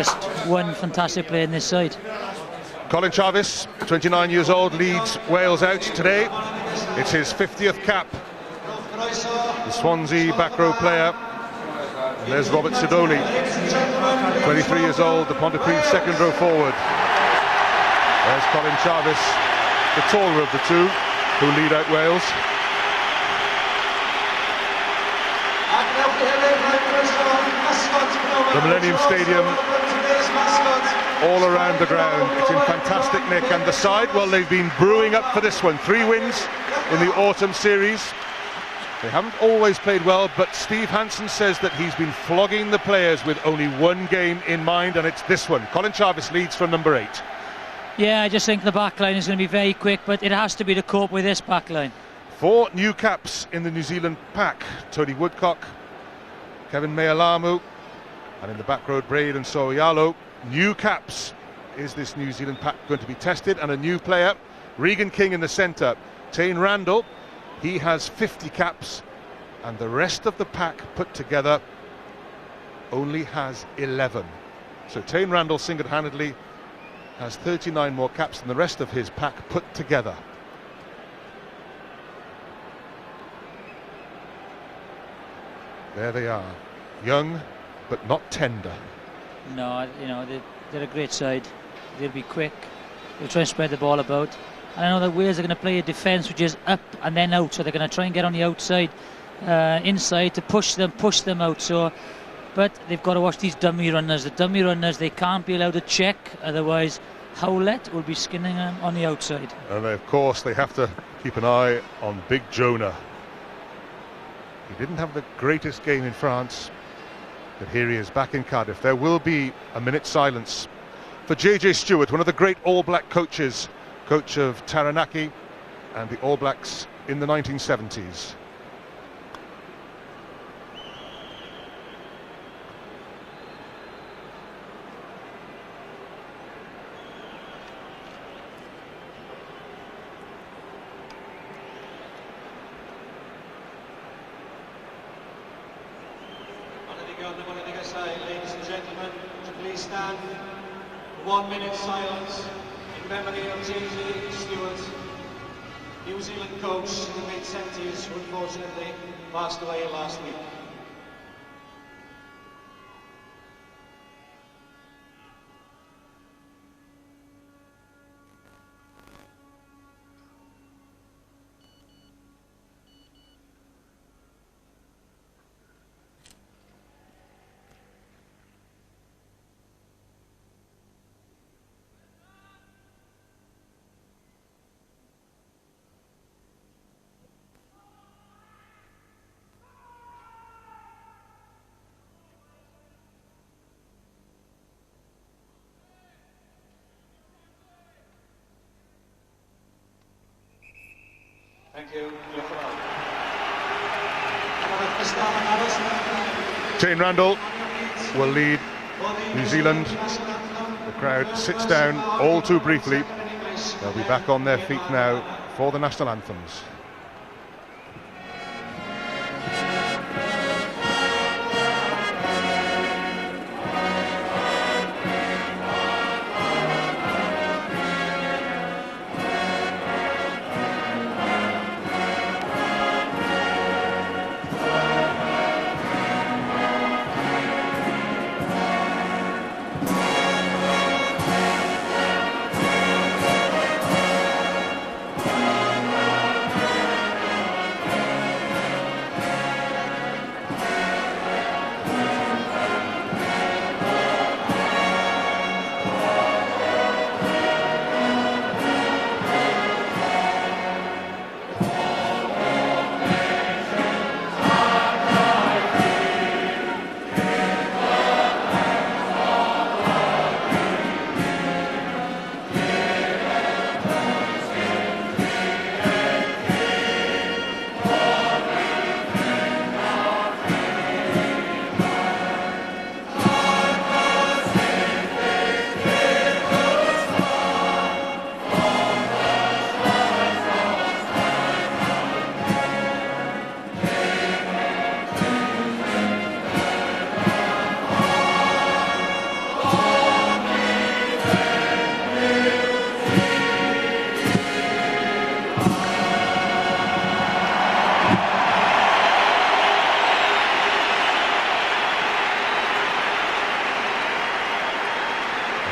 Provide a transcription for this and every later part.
just one fantastic player in this side. Colin Charvis, 29 years old, leads Wales out today. It's his 50th cap. The Swansea back row player. And there's Robert Sidoli, 23 years old, the Pontypridd second row forward. There's Colin Charvis, the taller of the two, who lead out Wales. The Millennium Stadium, all around the ground. It's in fantastic nick, and the side, well, they've been brewing up for this one. 3 wins in the autumn series. They haven't always played well, but Steve Hansen says that he's been flogging the players with only one game in mind, and it's this one. Colin Charvis leads from number 8. Yeah, I just think the back line is going to be very quick, but it has to be to cope with this back line. 4 new caps in the New Zealand pack. Tony Woodcock, Kevin Mealamu, and in the back row, Braid and So'oialo. New caps. Is this New Zealand pack going to be tested? And a new player, Regan King in the centre. Tane Randall, he has 50 caps, and the rest of the pack put together only has 11. So Tane Randall single-handedly has 39 more caps than the rest of his pack put together. There they are, young but not tender. No, you know, they're a great side. They'll be quick. They'll try and spread the ball about. And I know that Wales are going to play a defence which is up and then out, so they're going to try and get on the outside, inside to push them out. So, but they've got to watch these dummy runners. The dummy runners, they can't be allowed to check, otherwise Howlett will be skinning them on the outside. And of course they have to keep an eye on Big Jonah. He didn't have the greatest game in France, but here he is back in Cardiff. There will be a minute's silence for JJ Stewart, one of the great All Black coaches, coach of Taranaki and the All Blacks in the 1970s. Ladies and gentlemen, please stand. 1 minute silence in memory of JJ Stewart, New Zealand coach in the mid-70s, who unfortunately passed away last week. Thank you. Tane Randall will lead New Zealand. The crowd sits down all too briefly. They'll be back on their feet now for the national anthems.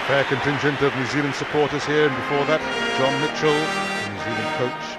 Fair contingent of New Zealand supporters here, and before that, John Mitchell, the New Zealand coach.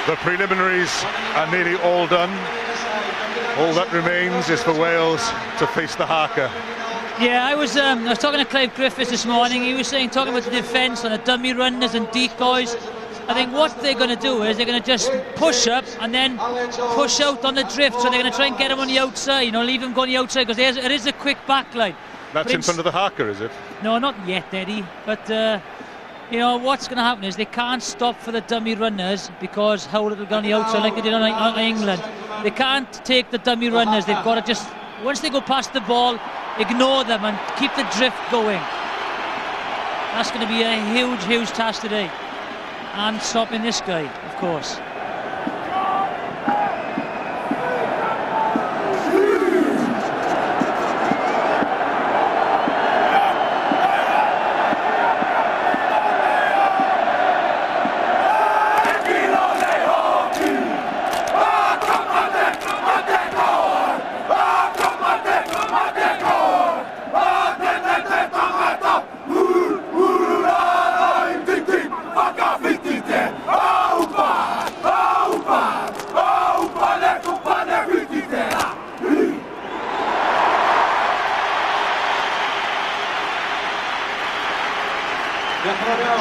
The preliminaries are nearly all done. All that remains is for Wales to face the haka. Yeah, I was talking to Clive Griffiths this morning. He was talking about the defence and the dummy runners and decoys. I think what they're going to do is they're going to just push up and then push out on the drift. So they're going to try and get them on the outside, you know, leave them go on the outside, because it is a quick backline. That's in front of the haka, is it? No, not yet, Eddie. But you know, what's going to happen is they can't stop for the dummy runners, because Howlett will go on the outside like they did on England. They can't take the dummy runners. They've got to just, once they go past the ball, ignore them and keep the drift going. That's going to be a huge, huge task today. And stopping this guy, of course.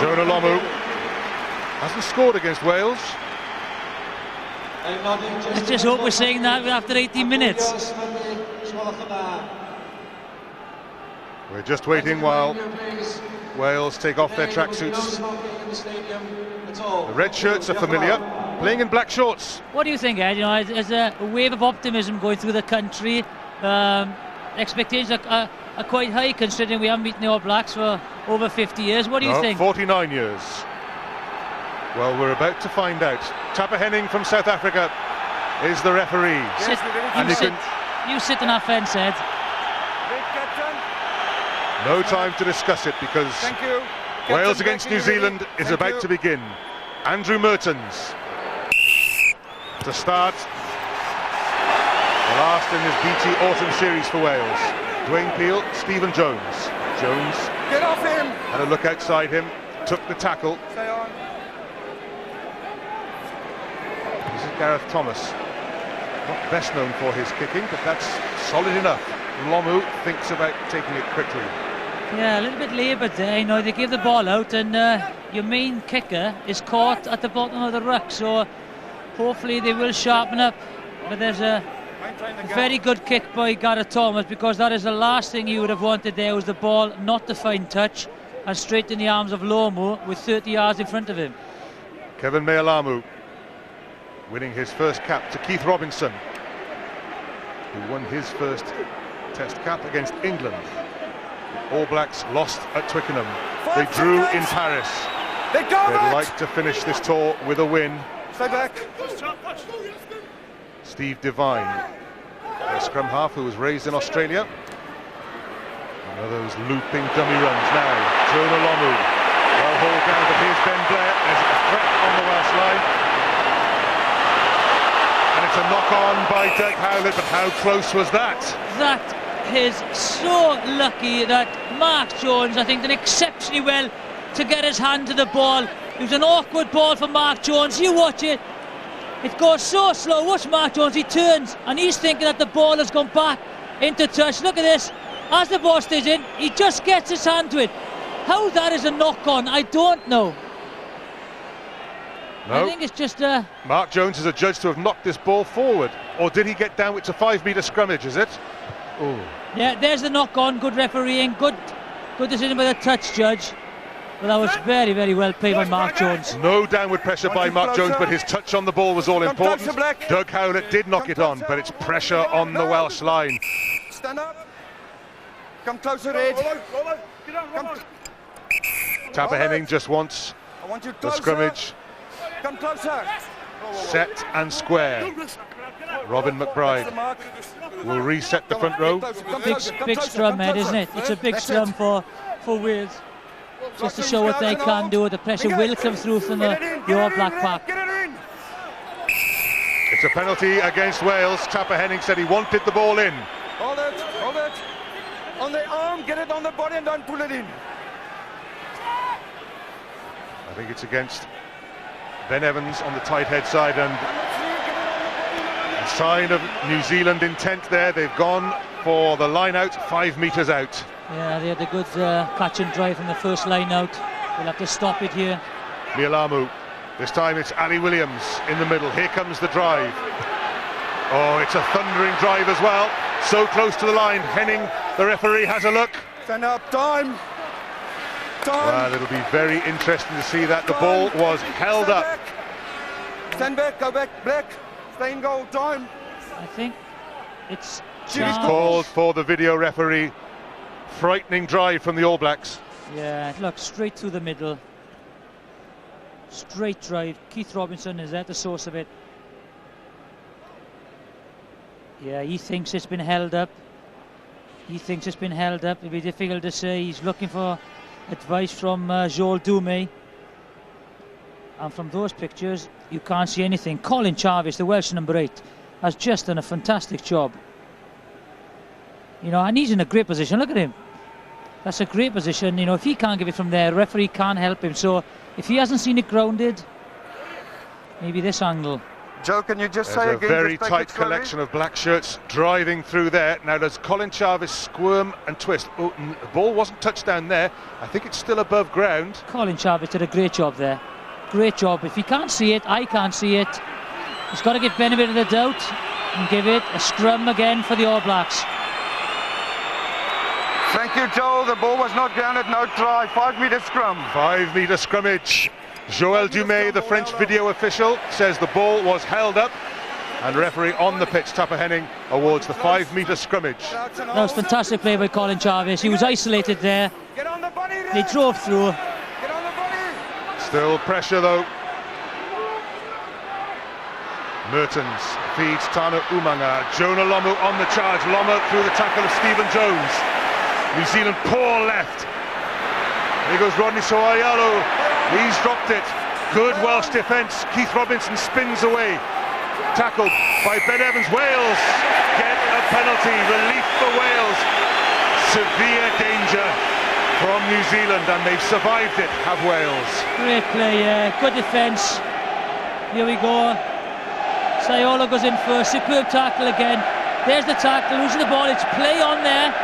Jonah Lomu hasn't scored against Wales. Let's just hope we're saying that after 18 minutes. We're just waiting while Wales take off their tracksuits. The red shirts are familiar, playing in black shorts. What do you think, Ed? You know, there's a wave of optimism going through the country. Expectations are quite high, considering we haven't beaten the All Blacks for over 50 years. What do you think? 49 years. Well, we're about to find out. Tapper Henning from South Africa is the referee. You sit on our fence, Ed. No time to discuss it, because Wales against New Zealand is about to begin. Andrew Mehrtens to start the last in this BT Autumn Series for Wales. Dwayne Peel, Stephen Jones. Jones get off him. Had a look outside him, took the tackle. Stay on. This is Gareth Thomas. Not best known for his kicking, but that's solid enough. Lomu thinks about taking it quickly. Yeah, a little bit laboured there. You know, they give the ball out, and your main kicker is caught at the bottom of the ruck. So hopefully they will sharpen up. But there's a very good kick by Gareth Thomas, because that is the last thing he would have wanted there, was the ball not to find touch and straight in the arms of Lomu with 30 yards in front of him. Kevin Mealamu winning his first cap to Keith Robinson, who won his first Test cap against England. The All Blacks lost at Twickenham. They drew in Paris. They'd like to finish this tour with a win. Stay back. Steve Devine, a scrum half who was raised in Australia. One of those looping dummy runs now. Jonah Lomu. Well hauled down, but here's Ben Blair. There's a threat on the Welsh line. And it's a knock-on by Doug Howlett, but how close was that? That is so lucky that Mark Jones, I think, did exceptionally well to get his hand to the ball. It was an awkward ball for Mark Jones. You watch it. It goes so slow. Watch Mark Jones. He turns and he's thinking that the ball has gone back into touch. Look at this. As the ball stays in, he just gets his hand to it. How that is a knock-on, I don't know. No. I think it's just a... Mark Jones is adjudged to have knocked this ball forward. Or did he get down? It's a 5-metre scrummage, is it? Oh. Yeah, there's the knock-on. Good refereeing. Good decision by the touch judge. But that was very, very well played by Mark Jones. No downward pressure by Mark Jones, but his touch on the ball was all important. Doug Howlett did knock it on, but it's pressure on the Welsh line. Stand up. Come closer, Ed. Tapper Henning just wants the scrummage Come closer. set and square. Robin McBryde will reset the front row. Big scrum, Ed, isn't it? It's a big scrum for Wales. Just to show what they can do. The pressure will come through from the All Black pack. It's a penalty against Wales. Tapper Henning said he wanted the ball in. Hold it. On the arm, get it on the body and don't pull it in. I think it's against Ben Evans on the tight head side, and a sign of New Zealand intent there. They've gone for the line out, 5 metres out. Yeah, they had a good catch and drive from the first line out. We'll have to stop it here. Mialamu. This time it's Ali Williams in the middle. Here comes the drive. Oh, it's a thundering drive as well. So close to the line. Henning, the referee, has a look. Stand up, time. Well, it'll be very interesting to see that. The ball was held up. Stand back, go back, Black. Stay in goal, time. I think it's... He's called for the video referee. Frightening drive from the All Blacks. Yeah, look, straight through the middle. Straight drive. Keith Robinson is at the source of it. Yeah, he thinks it's been held up. It'll be difficult to say. He's looking for advice from Joel Dume. And from those pictures, you can't see anything. Colin Charvis, the Welsh number 8, has just done a fantastic job. You know, and he's in a great position. Look at him. That's a great position. You know, if he can't give it from there, the referee can't help him. So if he hasn't seen it grounded, maybe this angle. Joe, can you just There's say a again? very tight collection of black shirts driving through there. Now does Colin Charvis squirm and twist? Oh, the ball wasn't touched down there. I think it's still above ground. Colin Charvis did a great job there. Great job. If he can't see it, I can't see it. He's got to give benefit of the doubt and give it a scrum again for the All Blacks. Thank you, Joel. The ball was not grounded, no try. 5 metre scrum. 5 metre scrummage. Joel Dume, the French video official, says the ball was held up, and referee on the pitch, Tapper Henning, awards the 5 metre scrummage. That was fantastic play by Colin Charvis. He was isolated there. He drove through. Still pressure though. Mehrtens feeds Tana Umaga. Jonah Lomu on the charge. Lomu through the tackle of Stephen Jones. New Zealand poor left. Here goes Rodney Soayalo. He's dropped it. Good Welsh defence. Keith Robinson spins away. Tackled by Ben Evans. Wales get a penalty. Relief for Wales. Severe danger from New Zealand, and they've survived it, have Wales. Great play, good defence. Here we go. Soayalo goes in first. Superb tackle again. There's the tackle. Losing the ball. It's play on there.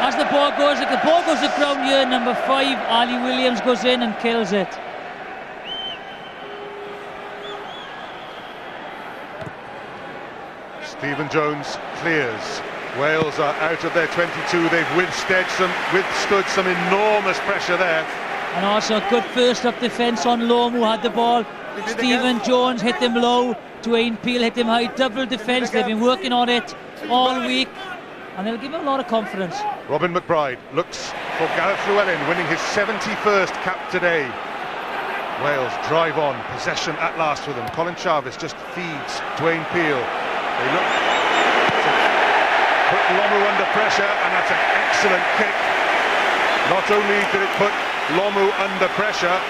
As the ball goes to ground here, number 5, Ali Williams goes in and kills it. Stephen Jones clears. Wales are out of their 22. They've withstood some enormous pressure there. And also a good first up defence on Lomu had the ball. Stephen Jones hit him low. Dwayne Peel hit him high. Double defence. They've been working on it all week, and they'll give him a lot of confidence. Robin McBryde looks for Gareth Llewellyn, winning his 71st cap today. Wales drive on, possession at last with them. Colin Charvis just feeds Dwayne Peel. They look to put Lomu under pressure, and that's an excellent kick. Not only did it put Lomu under pressure,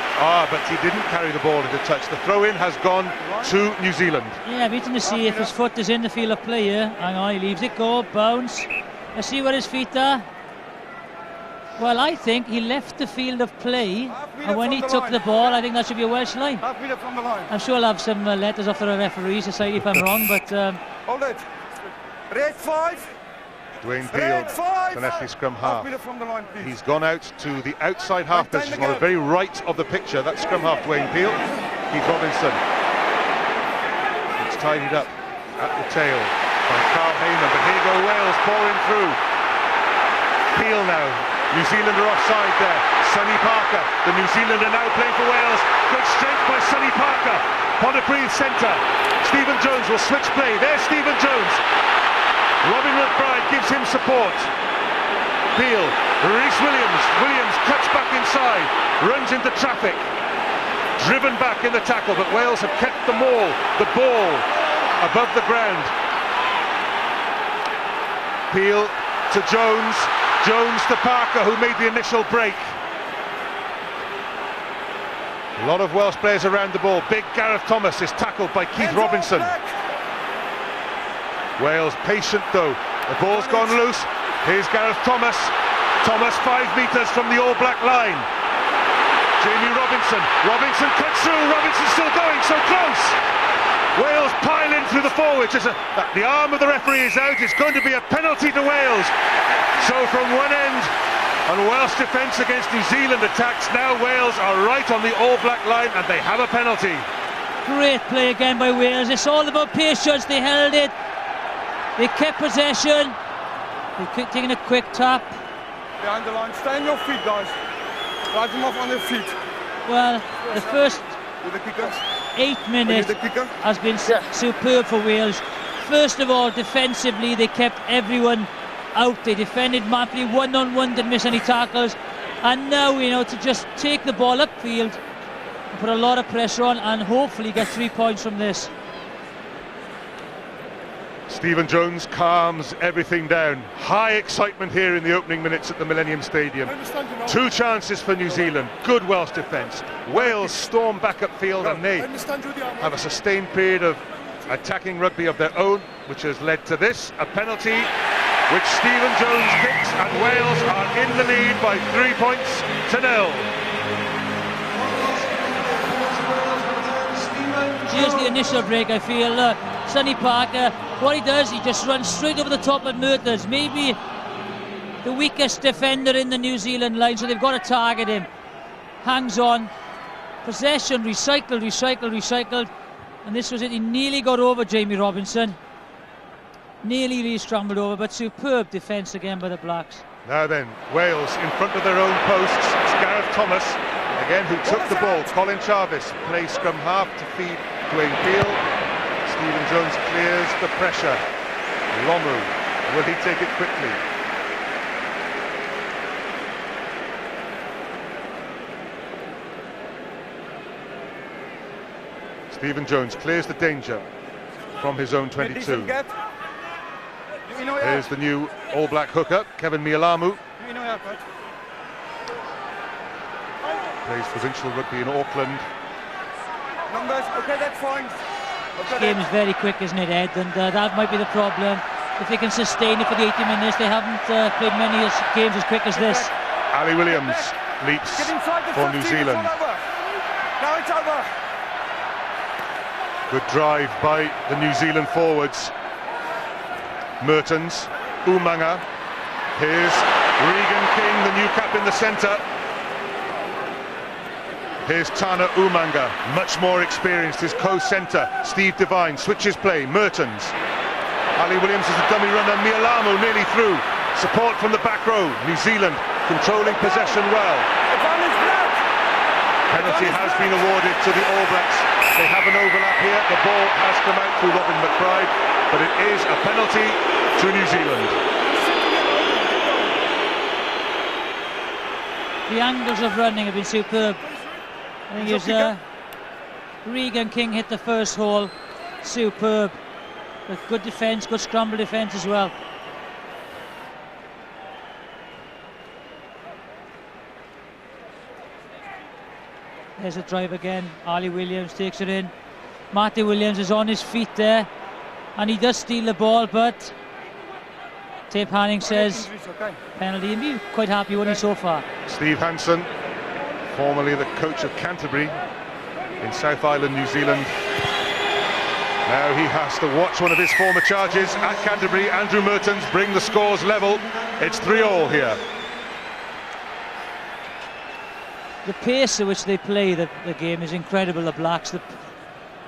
but he didn't carry the ball into touch. The throw-in has gone to New Zealand. Yeah, waiting to see if his foot is in the field of play here. Hang on, he leaves it go, bounce. Let's see where his feet are. Well, I think he left the field of play, and when he took the ball, I think that should be a Welsh line. From the line. I'm sure I'll have some letters off the referees to say if I'm wrong, but... Hold it. Red 5. Dwayne Peel, the Nestle scrum half. From the line, he's gone out to the outside half position on the very right of the picture. That's scrum half Dwayne Peel. Keith Robinson. It's tidied up at the tail by Carl Heyman, but here go Wales pouring through. Peel now. New Zealand are offside there. Sonny Parker, the New Zealander now playing for Wales. Good strength by Sonny Parker. Pontypridd centre. Stephen Jones will switch play. There's Stephen Jones. Robin McBryde gives him support. Peel, Rhys Williams cuts back inside, runs into traffic, driven back in the tackle, but Wales have kept the ball above the ground. Peel to Jones, Jones to Parker, who made the initial break. A lot of Welsh players around the ball. Big Gareth Thomas is tackled by Keith Robinson. Wales patient though. The ball's gone loose. Here's Gareth Thomas. Thomas 5 metres from the All Black line. Jamie Robinson. Robinson cuts through. Robinson still going, so close. Wales pile in through the forwards. The arm of the referee is out. It's going to be a penalty to Wales. So from one end, and Welsh defence against New Zealand attacks. Now Wales are right on the All Black line and they have a penalty. Great play again by Wales. It's all about patience. They held it. They kept possession. They're taking a quick tap. Behind the line. Stay on your feet, guys. Drive them off on their feet. Well, the first 8 minutes has been superb for Wales. First of all, defensively, they kept everyone out. They defended mappily, one-on-one, didn't miss any tackles. And now, to just take the ball upfield and put a lot of pressure on and hopefully get 3 points from this. Stephen Jones calms everything down. High excitement here in the opening minutes at the Millennium Stadium. 2 chances for New Zealand. Good Welsh defence. Wales storm back upfield and they have a sustained period of attacking rugby of their own, which has led to this, a penalty which Stephen Jones kicks, and Wales are in the lead by 3 points to 0. Here's the initial break, I feel. Sonny Parker, what he does, he just runs straight over the top of Mehrtens, maybe the weakest defender in the New Zealand line, so they've got to target him. Hangs on, possession, recycled, and this was it. He nearly got over Jamie Robinson, nearly really scrambled over, but superb defence again by the Blacks. Now then, Wales in front of their own posts. It's Gareth Thomas again who took the ball. Colin Charvis plays scrum half to feed Dwayne Peel. Stephen Jones clears the pressure. Lomu, will he take it quickly? Stephen Jones clears the danger from his own 22. Here's the new All Black hooker, Kevin Mealamu. Plays provincial rugby in Auckland. Numbers, okay, that's fine. This game is very quick, isn't it, Ed? And that might be the problem. If they can sustain it for the 80 minutes, they haven't played many games as quick as this. Ali Williams leaps for New Zealand. Now it's over. Good drive by the New Zealand forwards. Mehrtens, Umaga. Here's Regan King, the new cap in the centre. Here's Tana Umaga, much more experienced, his co-centre. Steve Devine switches play, Mehrtens. Ali Williams is a dummy runner, Mialamu nearly through. Support from the back row, New Zealand controlling possession well. Penalty has been awarded to the All Blacks. They have an overlap here, the ball has come out through Robin McBryde, but it is a penalty to New Zealand. The angles of running have been superb. I think it was Regan King hit the first hole, superb. But good defence, good scramble defence as well. There's a drive again. Ali Williams takes it in. Martyn Williams is on his feet there, and he does steal the ball, but Henning says penalty, and be quite happy with it so far. Steve Hansen, formerly the coach of Canterbury in South Island, New Zealand. Now he has to watch one of his former charges at Canterbury, Andrew Mehrtens, bring the scores level. It's 3-3 here. The pace at which they play the game is incredible, the Blacks.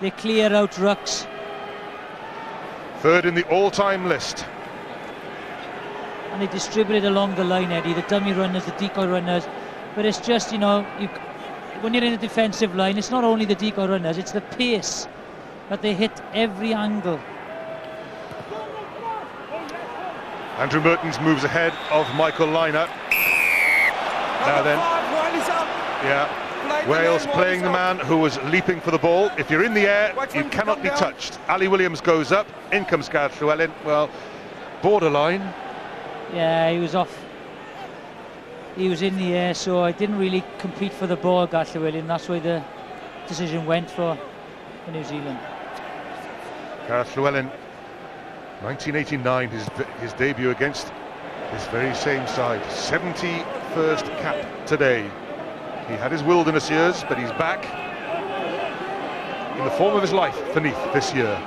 They clear out rucks. Third in the all-time list. And they distribute it along the line, Eddie, the dummy runners, the decoy runners. But it's just, you know, when you're in a defensive line, it's not only the decoy runners, it's the pace that they hit every angle. Andrew Mehrtens moves ahead of Michael Liner. Now then, yeah, Wales playing the man who was leaping for the ball. If you're in the air, you cannot be touched. Ali Williams goes up, in comes Gareth Llewellyn. Well, borderline. Yeah, he was off. He was in the air, so I didn't really compete for the ball, Gareth Llewellyn. That's why the decision went for New Zealand. Gareth Llewellyn, 1989, his debut against this very same side. 71st cap today. He had his wilderness years, but he's back in the form of his life for Neath this year.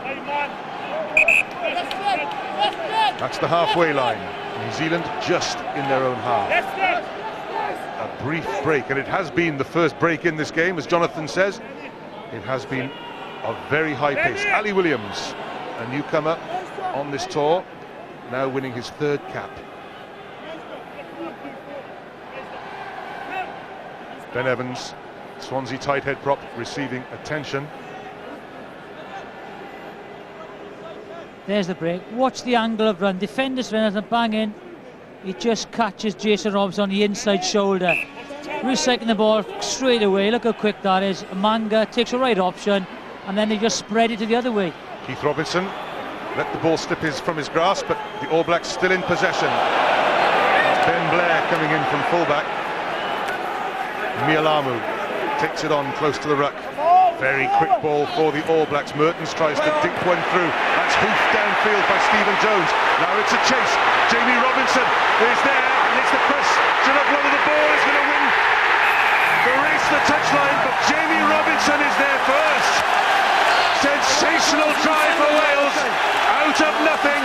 That's the halfway line. New Zealand just in their own half. A brief break, and it has been the first break in this game, as Jonathan says. It has been a very high pace. Ali Williams, a newcomer on this tour, now winning his third cap. Ben Evans, Swansea tight head prop, receiving attention. There's the break. Watch the angle of run. Defenders run as a bang in. He just catches Jason Robson on the inside shoulder. Recycling the ball straight away. Look how quick that is. Umaga takes a right option, and then they just spread it to the other way. Keith Robinson let the ball slip from his grasp, but the All Blacks still in possession. That's Ben Blair coming in from fullback. Mialamu takes it on close to the ruck. Very quick ball for the All Blacks. Mehrtens tries to dink one through. That's hoofed downfield by Stephen Jones. Now it's a chase. Jamie Robinson is there, and it's the question of whether the ball is going to win the race to the touchline, but Jamie Robinson is there first. Sensational try for Wales, out of nothing.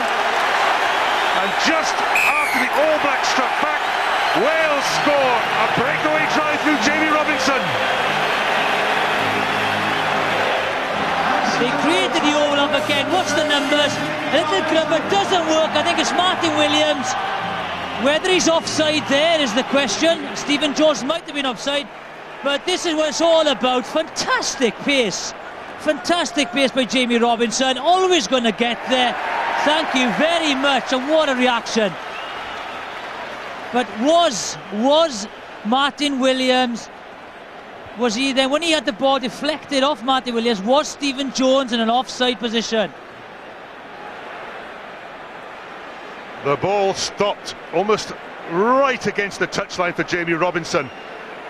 And just after the All Blacks struck back, Wales score a breakaway try through Jamie Robinson. They created the overlap again. What's the numbers? A little grubber doesn't work. I think it's Martyn Williams. Whether he's offside there is the question. Stephen Jones might have been offside, but this is what it's all about. Fantastic pace. Fantastic pace by Jamie Robinson. Always going to get there. Thank you very much, and what a reaction. But was Martyn Williams, was he there when he had the ball deflected off Martyn Williams? Was Stephen Jones in an offside position? The ball stopped almost right against the touchline for Jamie Robinson.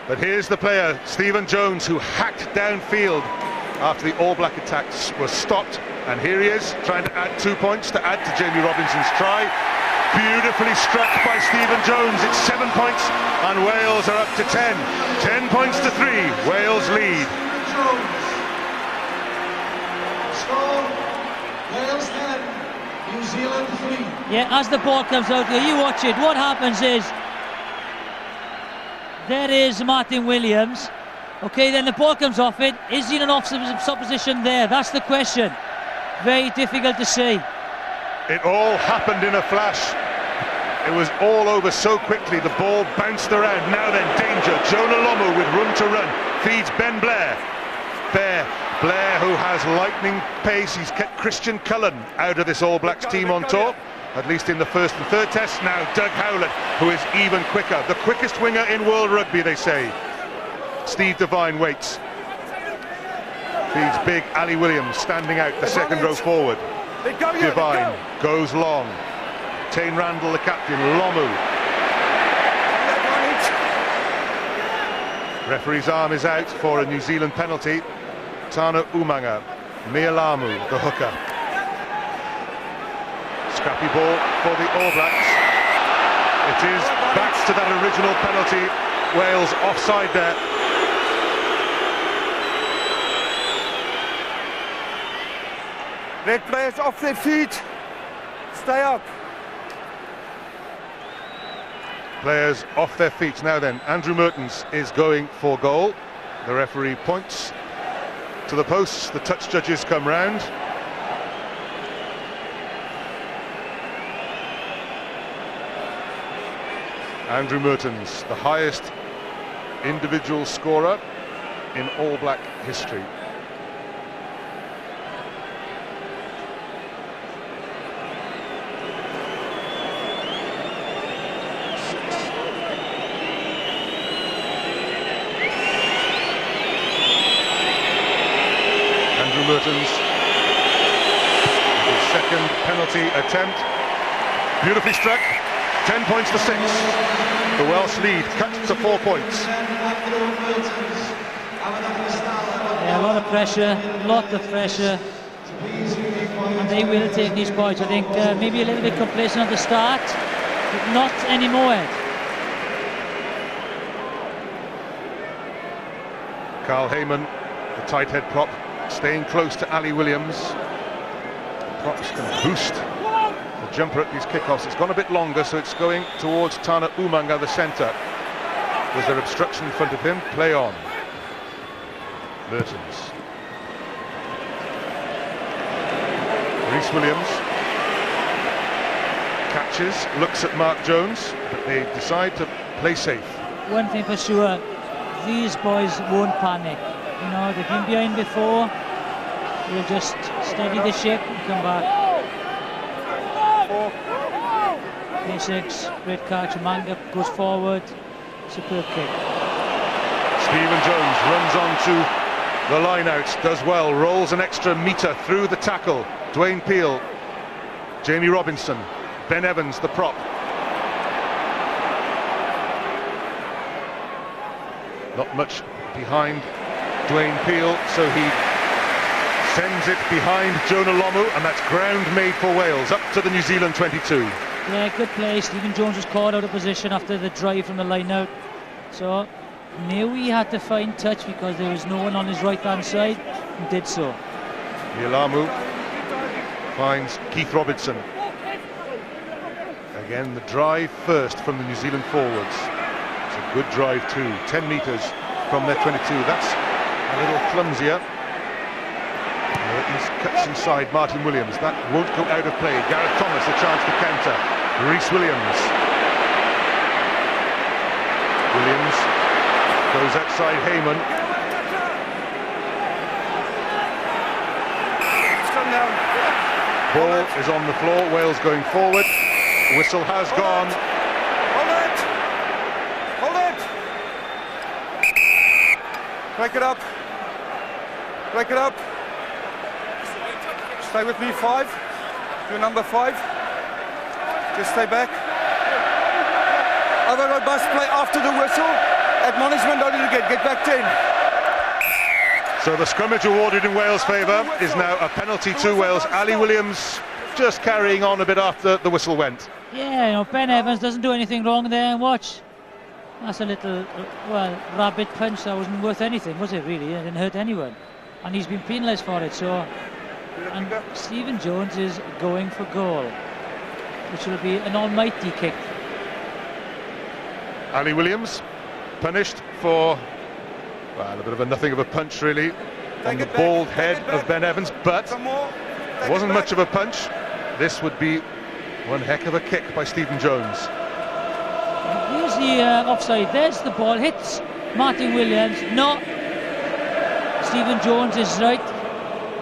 But here's the player, Stephen Jones, who hacked downfield after the All Black attacks was stopped. And here he is, trying to add 2 points to add to Jamie Robinson's try. Beautifully struck by Stephen Jones. It's 7 points, and Wales are up to 10. 10 points to 3. Wales lead. Score, Wales 10, New Zealand 3. Yeah, as the ball comes out here, you watch it. What happens is, there is Martyn Williams. Okay, then the ball comes off it. Is he in an offside position there? That's the question. Very difficult to say. It all happened in a flash. It was all over so quickly. The ball bounced around. Now then, danger. Jonah Lomu with room to run. Feeds Ben Blair. Blair, who has lightning pace. He's kept Christian Cullen out of this All Blacks team on tour, at least in the first and third tests. Now Doug Howlett, who is even quicker. The quickest winger in world rugby, they say. Steve Devine waits. Feeds big Ali Williams, standing out the second row forward. Devine goes long. Tane Randall, the captain. Lomu. Referee's arm is out for a New Zealand penalty. Tana Umaga, Mealamu, the hooker. Scrappy ball for the All Blacks. It is back to that original penalty. Wales offside there. Red players off their feet. Stay up. Players off their feet. Now then, Andrew Mehrtens is going for goal. The referee points to the posts. The touch judges come round. Andrew Mehrtens, the highest individual scorer in All Black history. Mehrtens, his second penalty attempt, beautifully struck. 10 points to 6. The Welsh lead cut to 4 points. Yeah, a lot of pressure, and they will take these points. I think maybe a little bit complacent at the start, but not anymore. Carl Heyman, the tight head prop, staying close to Ali Williams. The props can boost the jumper at these kickoffs. It's gone a bit longer, so it's going towards Tana Umaga, the centre. Was there obstruction in front of him? Play on. Mehrtens. Rhys Williams catches, looks at Mark Jones, but they decide to play safe. One thing for sure, these boys won't panic. You know, they've been behind before. They'll just steady the ship and come back. P6, great catch. Umaga goes forward. Superb kick. Stephen Jones runs on to the line-out, does well, rolls an extra metre through the tackle. Dwayne Peel, Jamie Robinson, Ben Evans, the prop. Not much behind Dwayne Peel, so he sends it behind Jonah Lomu, and that's ground made for Wales, up to the New Zealand 22. Yeah, good play. Stephen Jones was caught out of position after the drive from the line-out. So knew he had to find touch because there was no one on his right-hand side, and did so. Mialamu finds Keith Robinson. Again, the drive first from the New Zealand forwards. It's a good drive too, 10 metres from their 22. That's a little clumsier. He cuts inside Martyn Williams. That won't go out of play. Gareth Thomas, a chance to counter. Rhys Williams. Williams goes outside Heyman. Ball is on the floor. Wales going forward. Whistle has gone. Hold it! Hold it! Break it up. Break it up. Stay with me, 5. Do number 5. Just stay back. Other robust play after the whistle. Admonishment only to get back 10. So the scrummage awarded in Wales' favour is now a penalty to Wales. Ali Williams just carrying on a bit after the whistle went. Yeah, you know, Ben Evans doesn't do anything wrong there, and watch. That's a little, well, rabbit punch that wasn't worth anything, was it really? It didn't hurt anyone. And he's been penalised for it, so... And Stephen Jones is going for goal, which will be an almighty kick. Ali Williams punished for, well, a bit of a nothing of a punch really on the bald head of Ben Evans, but it wasn't much of a punch. This would be one heck of a kick by Stephen Jones. Here's the offside. There's the ball, hits Martyn Williams. No, Stephen Jones is right.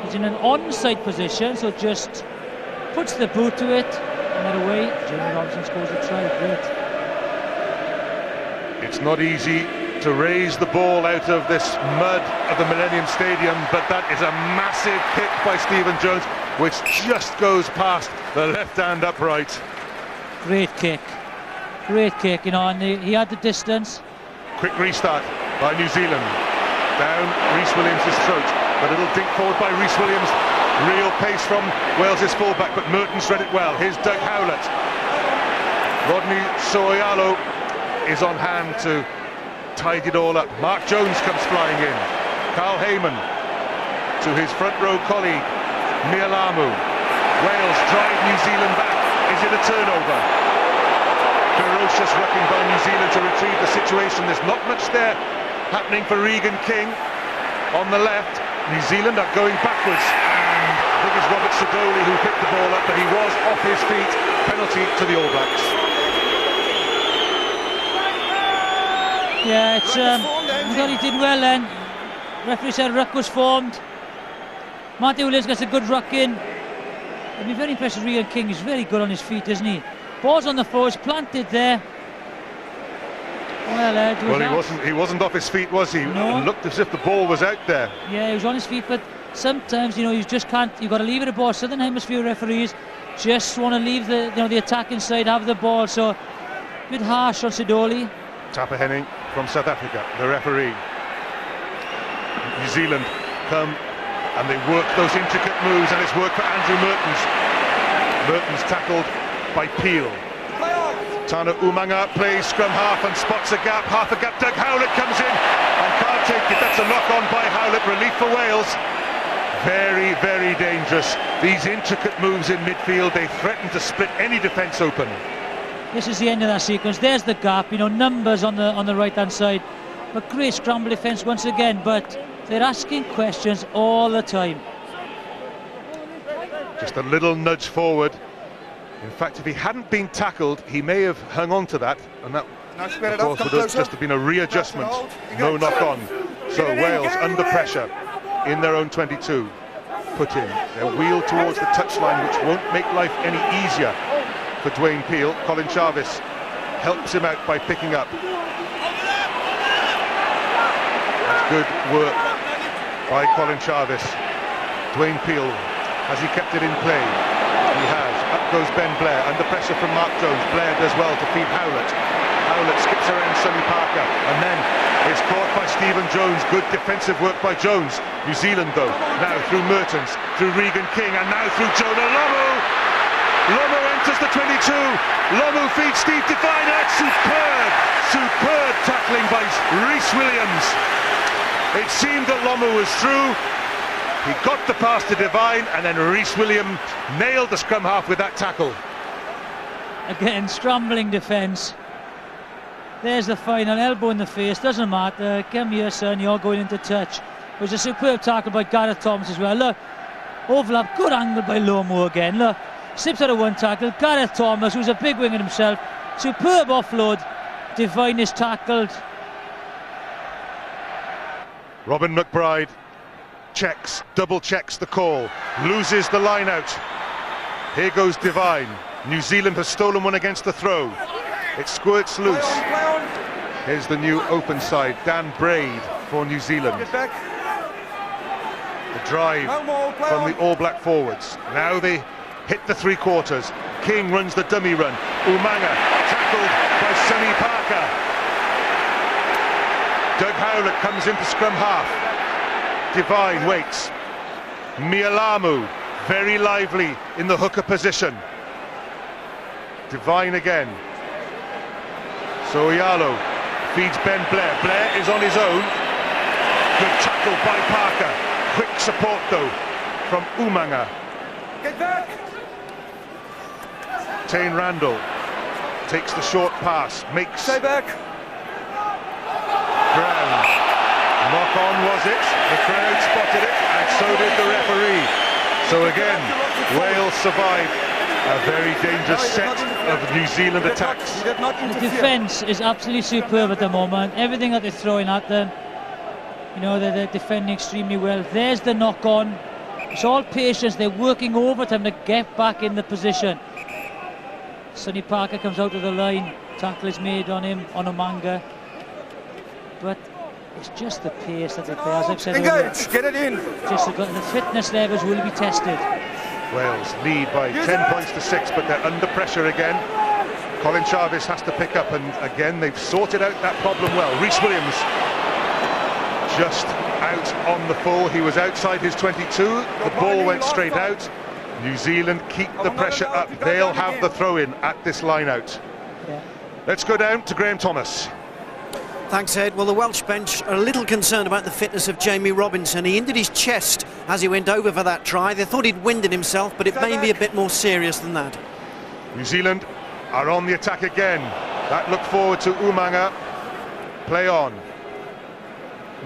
He's in an onside position, so just puts the boot to it, and that away. Jamie Robinson scores a try. Great. It's not easy to raise the ball out of this mud of the Millennium Stadium, but that is a massive kick by Stephen Jones, which just goes past the left-hand upright. Great kick, you know, and he had the distance. Quick restart. by New Zealand. Down Rhys Williams' throat. A little dink forward by Rhys Williams. Real pace from Wales's fullback, but Mehrtens read it well. Here's Doug Howlett. Rodney So'oialo is on hand to tidy it all up. Mark Jones comes flying in. Carl Heyman to his front row colleague Mialamu. Wales drive New Zealand back. Is it a turnover? Ferocious rucking by New Zealand to retrieve the situation. There's not much there happening for Regan King. On the left, New Zealand are going backwards, and I think it's Robert Sidoli who picked the ball up, but he was off his feet. Penalty to the All Blacks. Yeah, it's I thought he did well then. Referee said ruck was formed. Martyn Williams gets a good ruck in. I'd be very impressed with Regan King. He's very good on his feet, isn't he? Ball's on the floor, it's planted there. Well, he wasn't off his feet, was he? No. It looked as if the ball was out there. Yeah, he was on his feet, but sometimes, you know, you just can't. You've got to leave it a ball. Southern Hemisphere referees just want to leave the attacking side, have the ball. So a bit harsh on Sidoli. Tapa Henning from South Africa, the referee. New Zealand come and they work those intricate moves, and it's worked for Andrew Mehrtens. Mehrtens tackled by Peel. Tana Umaga plays scrum half and spots a gap, half a gap. Doug Howlett comes in and can't take it. That's a knock on by Howlett, relief for Wales. Very, very dangerous. These intricate moves in midfield, they threaten to split any defence open. This is the end of that sequence. There's the gap, you know, numbers on the right hand side, but great scramble defence once again, but they're asking questions all the time. Just a little nudge forward. In fact, if he hadn't been tackled, he may have hung on to that, and that, of course, would have just have been a readjustment. No knock on. So Wales under pressure in their own 22. Put in. They're wheeled towards the touchline, which won't make life any easier for Dwayne Peel. Colin Charvis helps him out by picking up. That's good work by Colin Charvis. Dwayne Peel, has he kept it in play? He has. Up goes Ben Blair, under pressure from Mark Jones. Blair does well to feed Howlett. Howlett skips around Sonny Parker, and then is caught by Stephen Jones. Good defensive work by Jones. New Zealand though, now through Mehrtens, through Regan King, and now through Jonah Lomu. Lomu enters the 22. Lomu feeds Steve Devine. That's superb tackling by Rhys Williams. It seemed that Lomu was through. He got the pass to Devine, and then Rhys Williams nailed the scrum half with that tackle. Again, scrambling defence. There's the final, elbow in the face, doesn't matter. Come here, son, you're going into touch. It was a superb tackle by Gareth Thomas as well. Look, overlap, good angle by Lomu again. Look, slips out of one tackle. Gareth Thomas, who's a big winger himself, superb offload. Devine is tackled. Robin McBryde checks, double checks the call, loses the line out. Here goes Devine. New Zealand has stolen one against the throw. It squirts loose. Here's the new open side, Dan Braid for New Zealand. The drive from the All Black forwards. Now they hit the three quarters. King runs the dummy run. Umaga tackled by Sonny Parker. Doug Howlett comes into scrum half. Devine waits. Mialamu very lively in the hooker position. Devine again. So'oialo feeds Ben Blair. Blair is on his own. Good tackle by Parker. Quick support though from Umaga. Get back. Tane Randall takes the short pass. Makes. Stay back. Brown. Knock on was it? The crowd spotted it, and so did the referee. So again, Wales survived a very dangerous set of New Zealand attacks. The defence is absolutely superb at the moment. Everything that they're throwing at them, you know, they're defending extremely well. There's the knock on. It's all patience. They're working overtime to get back in the position. Sonny Parker comes out of the line. Tackle is made on him, on Umaga. But it's just the pace that they play, as I've said earlier. Get it in. Just the fitness levels will be tested. Wales lead by 10 points to 6, but they're under pressure again. Colin Charvis has to pick up, and again they've sorted out that problem well. Rhys Williams just out on the full. He was outside his 22. The ball went straight out. New Zealand keep the pressure up. They'll have the throw-in at this line-out. Let's go down to Graham Thomas. Thanks, Ed. Well, the Welsh bench are a little concerned about the fitness of Jamie Robinson. He injured his chest as he went over for that try. They thought he'd winded himself, but it may be a bit more serious than that. New Zealand are on the attack again. That look forward to Umaga. Play on.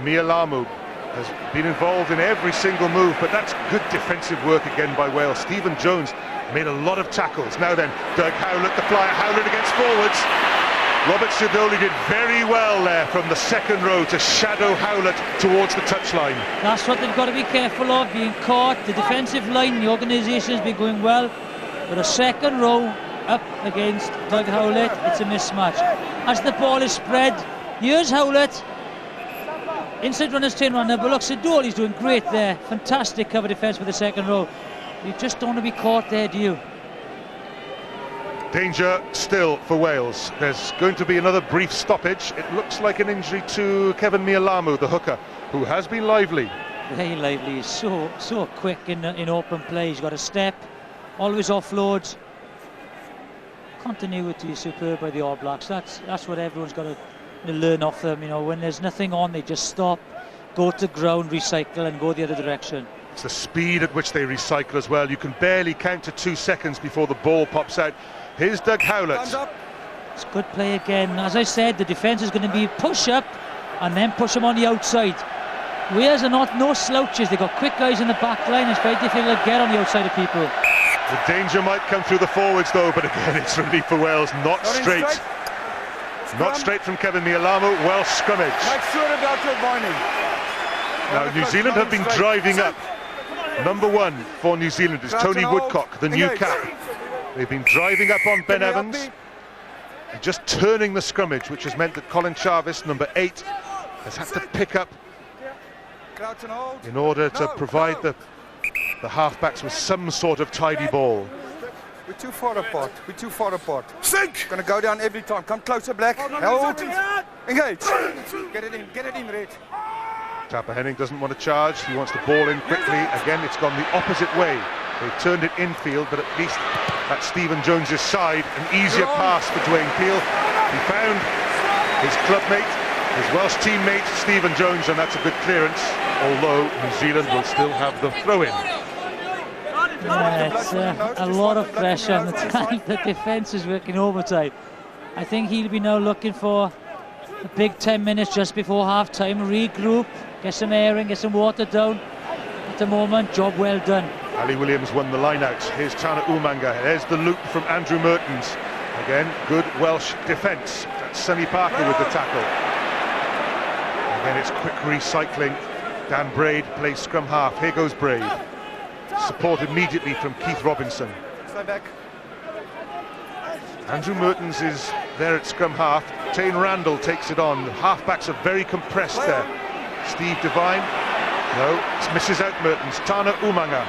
Mealamu has been involved in every single move, but that's good defensive work again by Wales. Stephen Jones made a lot of tackles. Now then, Doug Howlett, the flyer. Howlett against forwards. Robert Sidoli did very well there from the second row to shadow Howlett towards the touchline. That's what they've got to be careful of, being caught. The defensive line, the organisation has been going well, but a second row up against Doug Howlett, it's a mismatch. As the ball is spread, here's Howlett. Inside runners turn around now, but look, Sidoli's doing great there. Fantastic cover defence for the second row. You just don't want to be caught there, do you? Danger still for Wales. There's going to be another brief stoppage. It looks like an injury to Kevin Mealamu, the hooker, who has been lively. Very lively. He's so quick in open play. He's got a step, always offloads. Continuity is superb by the All Blacks. That's what everyone's got to learn off them. You know, when there's nothing on, they just stop, go to ground, recycle, and go the other direction. It's the speed at which they recycle as well. You can barely count to 2 seconds before the ball pops out. Here's Doug Howlett. It's good play again. As I said, the defence is going to be push up and then push them on the outside. Wales are no slouches. They've got quick guys in the back line. It's very difficult to get on the outside of people. The danger might come through the forwards though, but again it's relief for Wales. Not straight. Not straight from Kevin Mealamu. Welsh scrummage. Now New Zealand have been driving up. Number 1 for New Zealand is Tony Woodcock, the new cap. They've been driving up on Ben Evans and just turning the scrummage, which has meant that Colin Charvis, number 8, has had to pick up in order to provide the halfbacks with some sort of tidy ball. We're too far apart. We're too far apart. Sink! Gonna go down every time. Come closer, Black. Hold. Engage. Get it in, Red. Tapper Henning doesn't want to charge. He wants the ball in quickly. Again, it's gone the opposite way. They've turned it infield, but at least at Stephen Jones's side, an easier pass for Dwayne Peel. He found his clubmate, his Welsh teammate, Stephen Jones, and that's a good clearance, although New Zealand will still have the throw-in. Yeah, it's a lot of pressure on the time. The defence is working overtime. I think he'll be now looking for a big 10 minutes just before half-time, regroup, get some airing, get some water down. At the moment, job well done. Ali Williams won the line-out. Here's Tana Umaga. There's the loop from Andrew Mehrtens. Again, good Welsh defence. That's Sonny Parker with the tackle. Again, it's quick recycling. Dan Braid plays scrum half. Here goes Braid. Support immediately from Keith Robinson. Andrew Mehrtens is there at scrum half. Tane Randall takes it on. Halfbacks are very compressed there. Steve Devine. No, it misses out Mehrtens. Tana Umaga.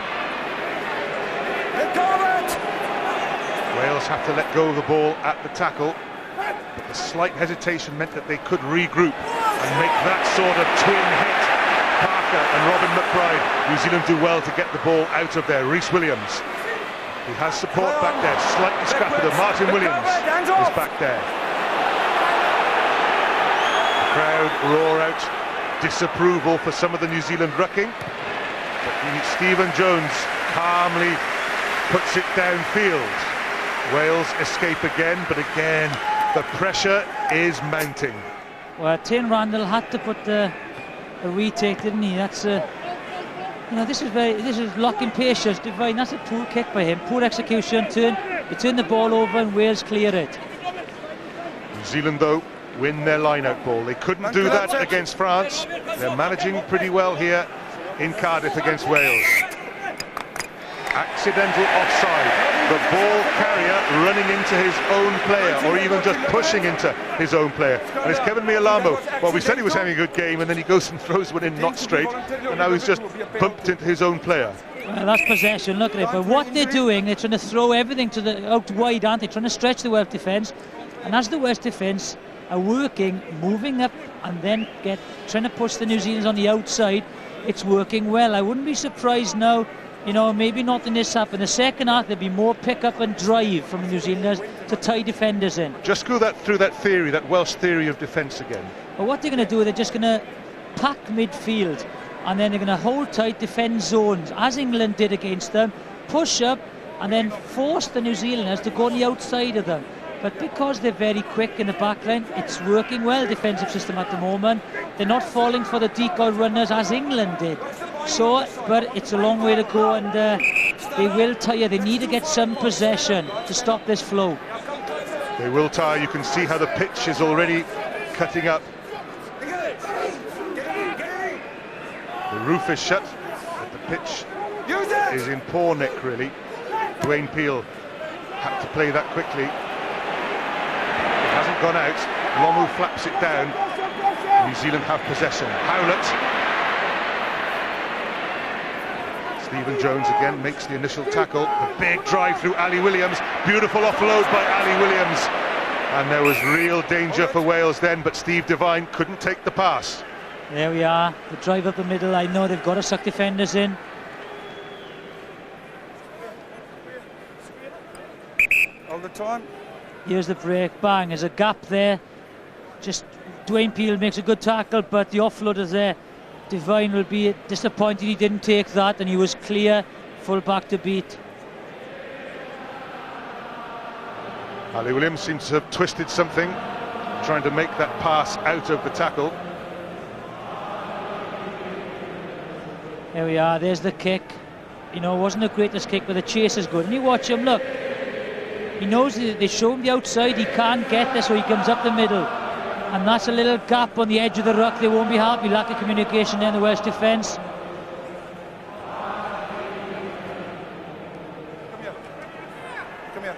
Wales have to let go of the ball at the tackle, but the slight hesitation meant that they could regroup and make that sort of twin hit. Parker and Robin McBryde. New Zealand do well to get the ball out of there. Rhys Williams, he has support back there, slightly scrappy. Martyn Williams is back there. The crowd roar out disapproval for some of the New Zealand rucking, but Stephen Jones calmly puts it downfield. Wales escape again, but again the pressure is mounting. Well, Tane Randall had to put a retake, didn't he? That's you know, this is locking patience. Divine. That's a poor kick by him, poor execution. They turn the ball over and Wales clear it. New Zealand though win their line-out ball. They couldn't do that against France. They're managing pretty well here in Cardiff against Wales. Accidental offside. The ball carrier running into his own player, or even just pushing into his own player. And it's Kevin Mealamu. Well, we said he was having a good game, and then he goes and throws one in not straight, and now he's just bumped into his own player. Well, that's possession, look at it. But what they're doing, they're trying to throw everything to the out wide, aren't they? Trying to stretch the Welsh defence. And as the Welsh defence are working, moving up and then trying to push the New Zealanders on the outside. It's working well. I wouldn't be surprised now, you know, maybe not in this half. In the second half, there'll be more pick-up and drive from the New Zealanders to tie defenders in. Just go through that theory, that Welsh theory of defence again. But what they're going to do, they're just going to pack midfield, and then they're going to hold tight, defend zones, as England did against them, push up, and then force the New Zealanders to go on the outside of them. But because they're very quick in the back line, it's working well, defensive system at the moment. They're not falling for the decoy runners as England did. So, but it's a long way to go, and they will tire. They need to get some possession to stop this flow. They will tire. You can see how the pitch is already cutting up. The roof is shut, but the pitch is in poor nick, really. Dwayne Peel had to play that quickly. It hasn't gone out. Lomu flaps it down. New Zealand have possession. Howlett. Stephen Jones again makes the initial tackle. The big drive through Ali Williams. Beautiful offload by Ali Williams. And there was real danger for Wales then, but Steve Devine couldn't take the pass. There we are. The drive up the middle. I know they've got to suck defenders in. All the time. Here's the break. Bang. There's a gap there. Just Dwayne Peel makes a good tackle, but the offload is there. Devine will be disappointed he didn't take that, and he was clear. Full back to beat. Ali Williams seems to have twisted something, trying to make that pass out of the tackle. There we are. There's the kick. You know, it wasn't the greatest kick, but the chase is good. And you watch him, look. He knows they show him the outside. He can't get there, so he comes up the middle. And that's a little gap on the edge of the ruck. They won't be happy. Lack of communication there in the Welsh defence. Come here. Come here.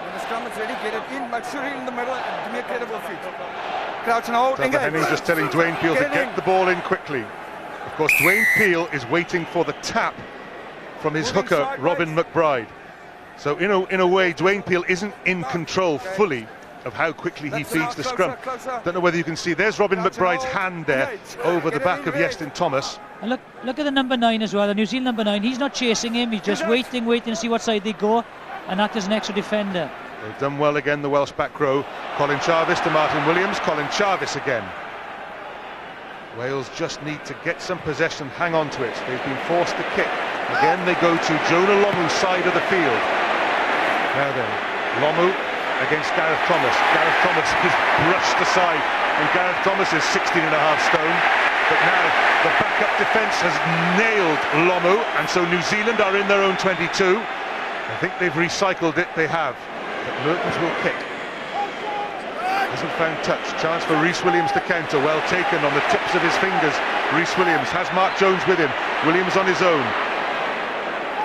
When the scrum is ready, get it in. Make sure you're in the middle and give me a credible feet. Crouch and hold. Engage. Henning just telling Dwayne Peel to get the ball in quickly. Of course, Dwayne Peel is waiting for the tap from his hooker, Robin McBryde. So in a way, Dwayne Peel isn't in control fully of how quickly he feeds the scrum. Don't know whether you can see, there's Robin McBryde's hand there over the back of Iestyn Thomas. And look at the number 9 as well, the New Zealand number 9. He's not chasing him, he's just waiting to see what side they go and act as an extra defender. They've done well again, the Welsh back row. Colin Charvis to Martyn Williams, Colin Charvis again. Wales just need to get some possession, hang on to it. They've been forced to kick. Again they go to Jonah Lomu's side of the field. Now then, Lomu against Gareth Thomas. Gareth Thomas is brushed aside, and Gareth Thomas is 16.5 stone. But now the backup defence has nailed Lomu, and so New Zealand are in their own 22. I think they've recycled it, they have. But Mehrtens will kick. Hasn't found touch. Chance for Rhys Williams to counter. Well taken on the tips of his fingers. Rhys Williams has Mark Jones with him. Williams on his own.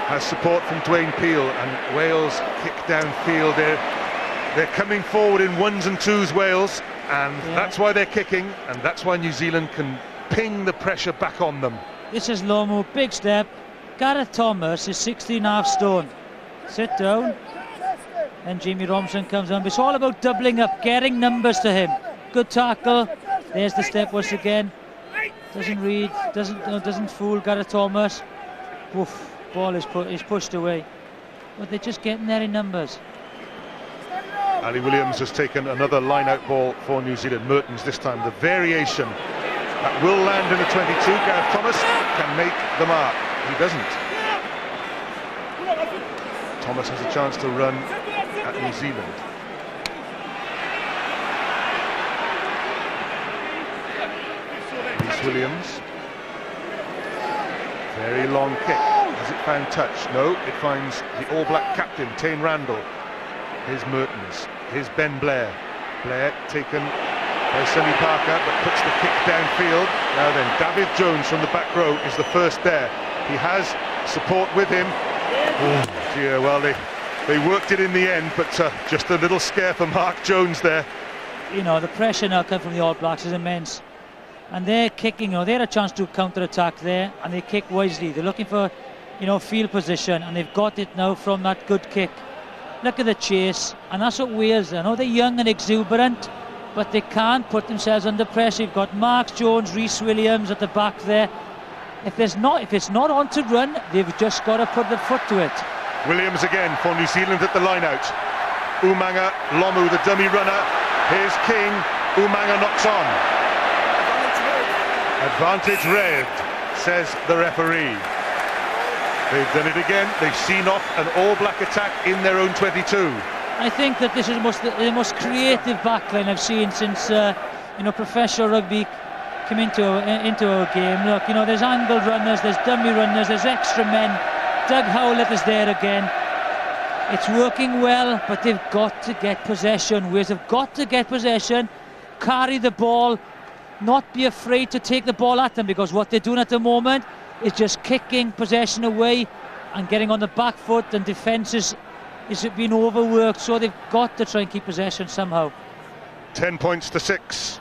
Has support from Dwayne Peel, and Wales kick downfield. They're coming forward in ones and twos, Wales, and that's why they're kicking, and that's why New Zealand can ping the pressure back on them. This is Lomu, big step. Gareth Thomas is 16.5 stone. Sit down. And Jamie Robinson comes on. It's all about doubling up, getting numbers to him. Good tackle. There's the step once again. Doesn't read, doesn't fool Gareth Thomas. Woof. Ball is pushed away, but they're just getting there in numbers. Ali Williams has taken another line-out ball for New Zealand. Mehrtens this time, the variation that will land in the 22. Gareth Thomas can make the mark. He doesn't. Thomas has a chance to run at New Zealand. Rhys Williams. Very long kick. Has it found touch? No, it finds the All Black captain, Tane Randall. Here's Mehrtens. Here's Ben Blair. Blair taken by Sonny Parker, but puts the kick downfield. Now then, Dafydd Jones from the back row is the first there. He has support with him. Oh dear, well they worked it in the end, but just a little scare for Mark Jones there. You know, the pressure now coming from the All Blacks is immense. And they're kicking, they had a chance to counter-attack there, and they kick wisely. They're looking for, field position, and they've got it now from that good kick. look at the chase, and that's what Wales are. I know they're young and exuberant, but they can't put themselves under pressure. You've got Mark Jones, Rhys Williams at the back there. If it's not on to run, they've just got to put the foot to it. Williams again for New Zealand at the line-out. Umaga, Lomu, the dummy runner. Here's King. Umaga knocks on. Advantage red, says the referee. They've done it again. They've seen off an all-black attack in their own 22. I think that this is the most creative backline I've seen since professional rugby come into our game. Look, there's angled runners, there's dummy runners, there's extra men. Doug Howlett is there again. It's working well, but they've got to get possession. Wales have got to get possession, carry the ball, not be afraid to take the ball at them, because what they're doing at the moment is just kicking possession away and getting on the back foot, and defence is being overworked, so they've got to try and keep possession somehow. 10 points to 6.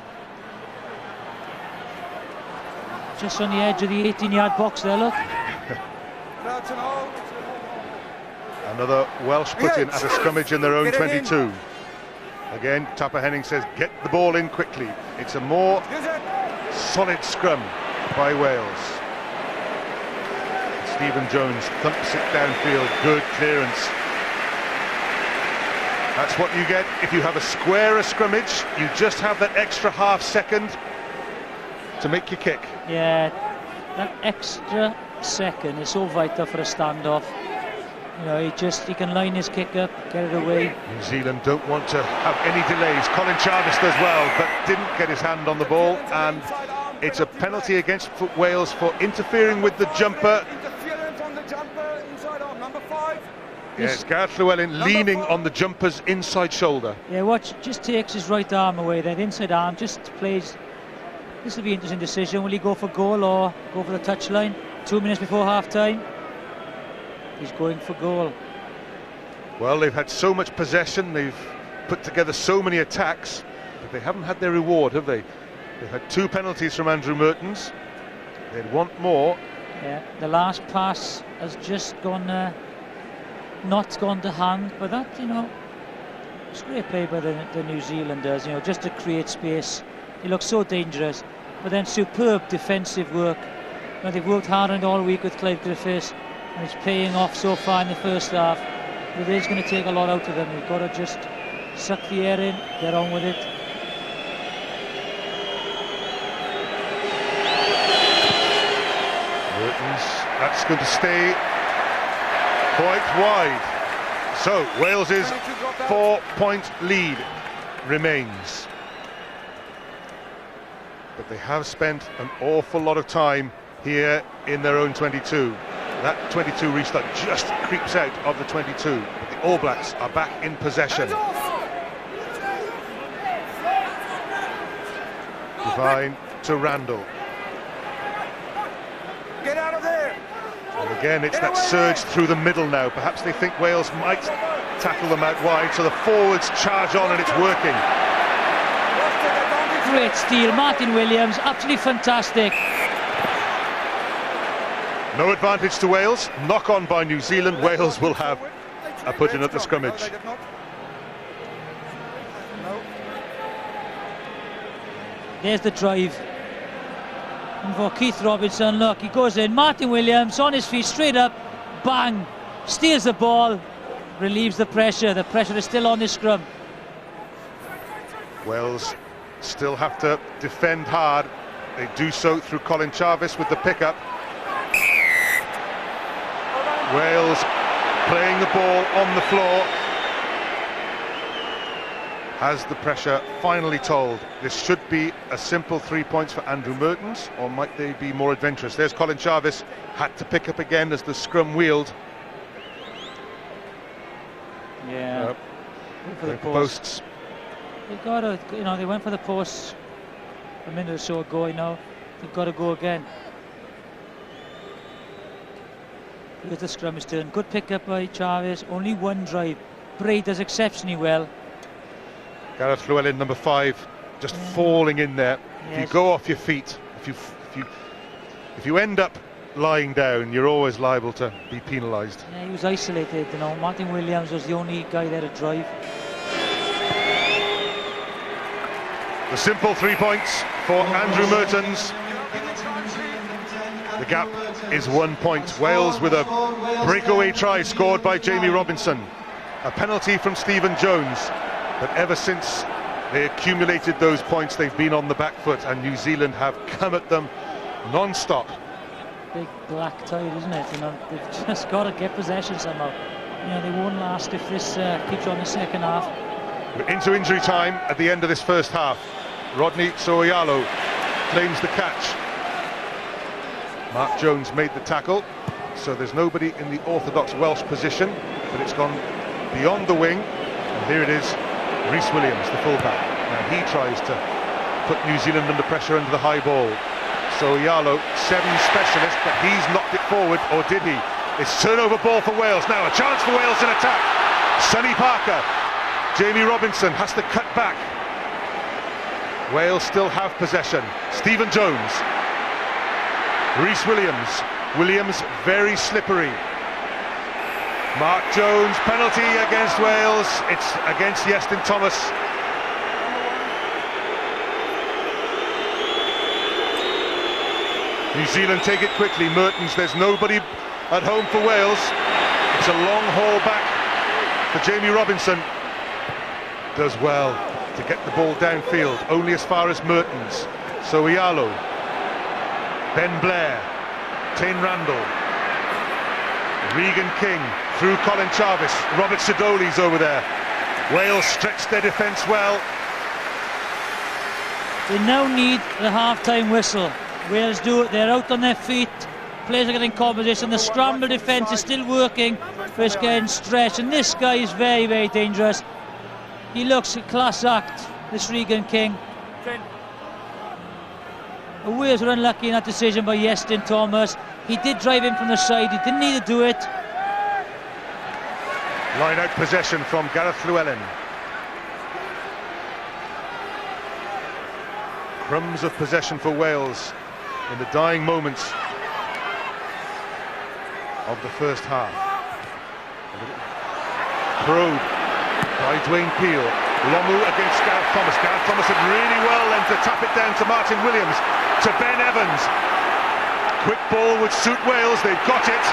Just on the edge of the 18-yard box there, look. Another Welsh put in at a scrummage in their own 22. Again, Tapper Henning says, get the ball in quickly. It's a more solid scrum by Wales. Stephen Jones thumps it downfield, good clearance. That's what you get if you have a square scrummage. You just have that extra half second to make your kick. Yeah, that extra second is so vital for a standoff. He can line his kick up, get it away. New Zealand don't want to have any delays. Colin Charvis does well, but didn't get his hand on the ball, and it's a penalty against Wales for interfering with the jumper. Interference on the jumper, inside arm, number 5. Yes, Gareth Llewellyn leaning on the jumper's inside shoulder. Yeah, watch, just takes his right arm away there, the inside arm, just plays. This will be an interesting decision. Will he go for goal or go for the touchline? 2 minutes before half-time. He's going for goal. Well, they've had so much possession, they've put together so many attacks, but they haven't had their reward, have they? They've had 2 penalties from Andrew Mehrtens. They'd want more. Yeah, the last pass has just gone, not gone to hand, but that, it's great play by the New Zealanders, just to create space. They look so dangerous, but then superb defensive work. They've worked hard on it all week with Clive Griffiths, and it's paying off so far in the first half. It is going to take a lot out of them. You've got to just suck the air in, get on with it. Mehrtens, that's going to stay quite wide. So Wales's 4-point lead remains. But they have spent an awful lot of time here in their own 22. That 22 restart just creeps out of the 22. But the All Blacks are back in possession. Devine to Randall. Get out of there! And again, it's that surge through the middle now. Perhaps they think Wales might tackle them out wide, so the forwards charge on, and it's working. Great steal, Martyn Williams, absolutely fantastic. No advantage to Wales. Knock on by New Zealand. Wales will have a put in at the scrummage. There's the drive. And for Keith Robinson, look, he goes in. Martyn Williams on his feet, straight up, bang, steals the ball, relieves the pressure. The pressure is still on this scrum. Wales still have to defend hard. They do so through Colin Charvis with the pickup. Wales playing the ball on the floor. Has the pressure finally told? This should be a simple 3 points for Andrew Mehrtens, or might they be more adventurous? There's Colin Charvis, had to pick up again as the scrum wheeled. Yeah, for the posts. They've got to, they went for the posts a minute or so ago. They've got to go again. Here's the scrum is turn. Good pick up by Charvis. Only one drive. Braid does exceptionally well. Gareth Llewellyn, number 5, just falling in there. Yes. If you go off your feet, if you end up lying down, you're always liable to be penalised. Yeah, he was isolated, you know. Martyn Williams was the only guy there to drive. The simple 3 points for Andrew Mehrtens. The gap is 1 point. Wales with a breakaway try scored by Jamie Robinson. A penalty from Stephen Jones. But ever since they accumulated those points, they've been on the back foot, and New Zealand have come at them non-stop. Big black tide, isn't it? You know, they've just got to get possession somehow. You know, they won't last if this keeps on the second half. We're into injury time at the end of this first half. Rodney So'oialo claims the catch. Mark Jones made the tackle, so there's nobody in the orthodox Welsh position, but it's gone beyond the wing, and here it is, Rhys Williams, the fullback. Now he tries to put New Zealand under pressure under the high ball. So'oialo, 7 specialist, but he's knocked it forward, or did he? It's turnover ball for Wales. Now a chance for Wales in attack. Sonny Parker, Jamie Robinson has to cut back. Wales still have possession. Stephen Jones, Rhys Williams very slippery. Mark Jones, penalty against Wales. It's against Iestyn Thomas. New Zealand take it quickly. Mehrtens, there's nobody at home for Wales. It's a long haul back for Jamie Robinson. Does well to get the ball downfield, only as far as Mehrtens. So'oialo, Ben Blair, Tane Randall, Regan King through Colin Charvis. Robert Sidoli's over there. Wales stretched their defence well. They now need the half-time whistle. Wales do it. They're out on their feet. Players are getting composition. The scramble defence is still working, but it's getting stretched. And this guy is very, very dangerous. He looks a class act, this Regan King. Wales were unlucky in that decision by Iestyn Thomas. He did drive in from the side. He didn't need to do it. Line out possession from Gareth Llewellyn. Crumbs of possession for Wales in the dying moments of the first half. Probe by Dwayne Peel. Lomu against Gareth Thomas. Gareth Thomas had really well then to tap it down to Martyn Williams, to Ben Evans. Quick ball would suit Wales. They've got it.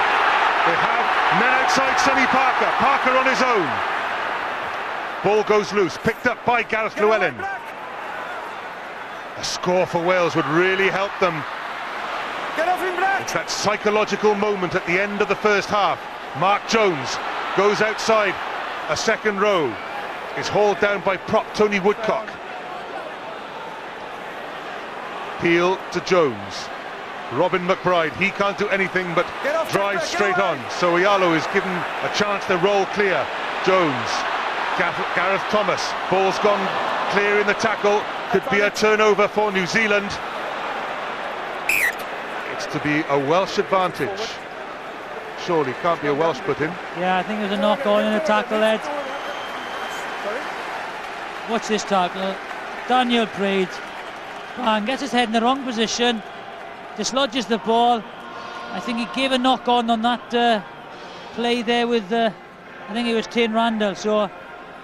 They have men outside Sonny Parker. Parker on his own. Ball goes loose, picked up by Gareth Llewellyn. A score for Wales would really help them. It's that psychological moment at the end of the first half. Mark Jones goes outside. A second row is hauled down by prop Tony Woodcock. Peel to Jones. Robin McBryde, he can't do anything but drive straight on. So'oialo is given a chance to roll clear. Jones, Gareth Thomas, ball's gone clear in the tackle. Could be a turnover for New Zealand. It's to be a Welsh advantage. Surely can't be a Welsh put in. Yeah, I think there's a knock on in the tackle, Ed. Watch this tackle. Daniel Braid, bang, gets his head in the wrong position, dislodges the ball. I think he gave a knock on that play there with I think it was Tane Randall. So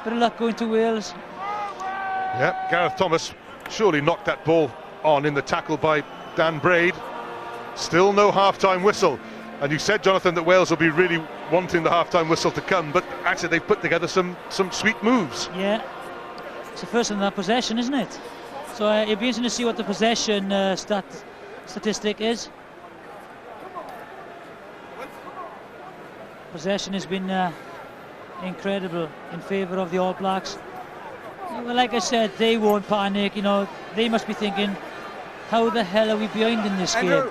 bit of luck going to Wales. Yeah, Gareth Thomas surely knocked that ball on in the tackle by Dan Braid. Still no half-time whistle. And you said, Jonathan, that Wales will be really wanting the half-time whistle to come, but actually they've put together some sweet moves. Yeah, it's the first in that possession, isn't it? So it'll be interesting to see what the possession statistic is. Possession has been incredible in favour of the All Blacks. Well, like I said, they won't panic. You know, they must be thinking, how the hell are we behind in this game?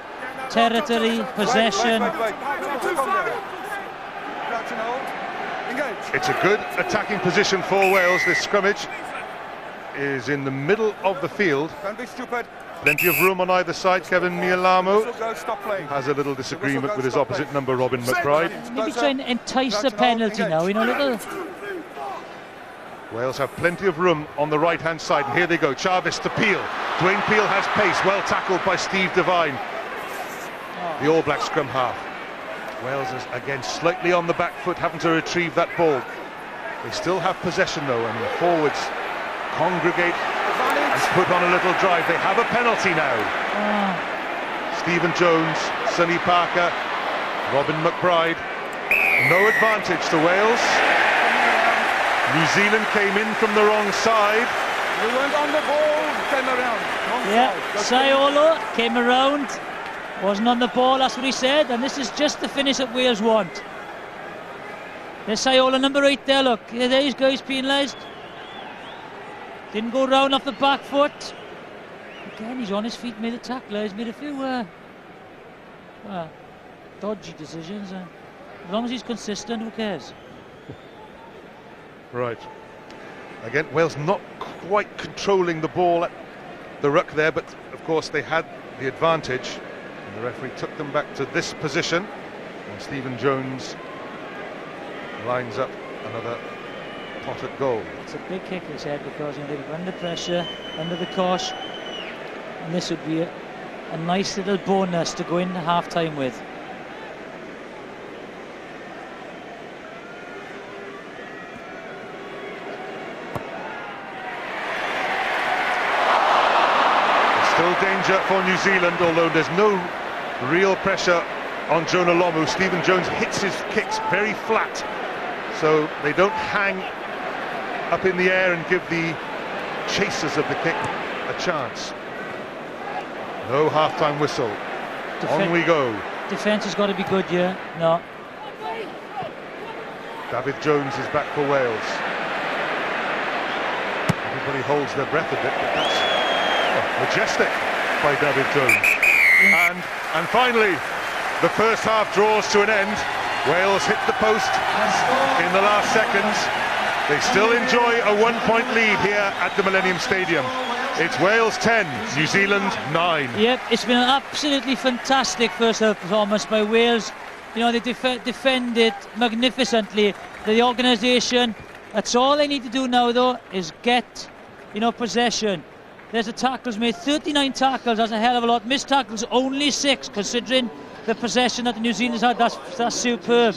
Territory, possession. It's a good attacking position for Wales. This scrummage is in the middle of the field. Don't be stupid. Plenty of room on either side. Kevin Mealamu has a little disagreement with his opposite number, Robin McBryde. Maybe trying to entice the penalty now, you know, little. Wales have plenty of room on the right-hand side, and here they go. Charvis to Peel. Dwayne Peel has pace, well tackled by Steve Devine. the All Black scrum half. Wales is again slightly on the back foot, having to retrieve that ball. They still have possession though, and the forwards congregate and put on a little drive. They have a penalty now. Stephen Jones, Sonny Parker, Robin McBryde. No advantage to Wales. New Zealand came in from the wrong side. We went on the ball, came around. Sidoli came around, wasn't on the ball, that's what he said, and this is just the finish that Wales want. There's Sidoli, number 8 there, look. There he's guys penalised. Didn't go round off the back foot. Again, he's on his feet, made a tackler. He's made a few dodgy decisions. As long as he's consistent, who cares? Right. Again, Wales not quite controlling the ball at the ruck there, but of course they had the advantage. And the referee took them back to this position. And Stephen Jones lines up another potted goal. It's a big kick, he said, because they were under pressure, under the cosh, and this would be a nice little bonus to go in half-time with. There's still danger for New Zealand, although there's no real pressure on Jonah Lomu. Stephen Jones hits his kicks very flat, so they don't hang up in the air and give the chasers of the kick a chance. No half-time whistle. On we go. Defence has got to be good here. No. Dafydd Jones is back for Wales. Everybody holds their breath a bit, but that's majestic by Dafydd Jones. And finally, the first half draws to an end. Wales hit the post in the last seconds. They still enjoy a 1-point lead here at the Millennium Stadium. It's Wales 10, New Zealand 9. Yep, it's been an absolutely fantastic first half performance by Wales. You know, they defended magnificently. The organisation, that's all they need to do now though, is get, possession. There's the tackles made, 39 tackles, that's a hell of a lot. Missed tackles, only 6, considering the possession that the New Zealanders had. That's superb.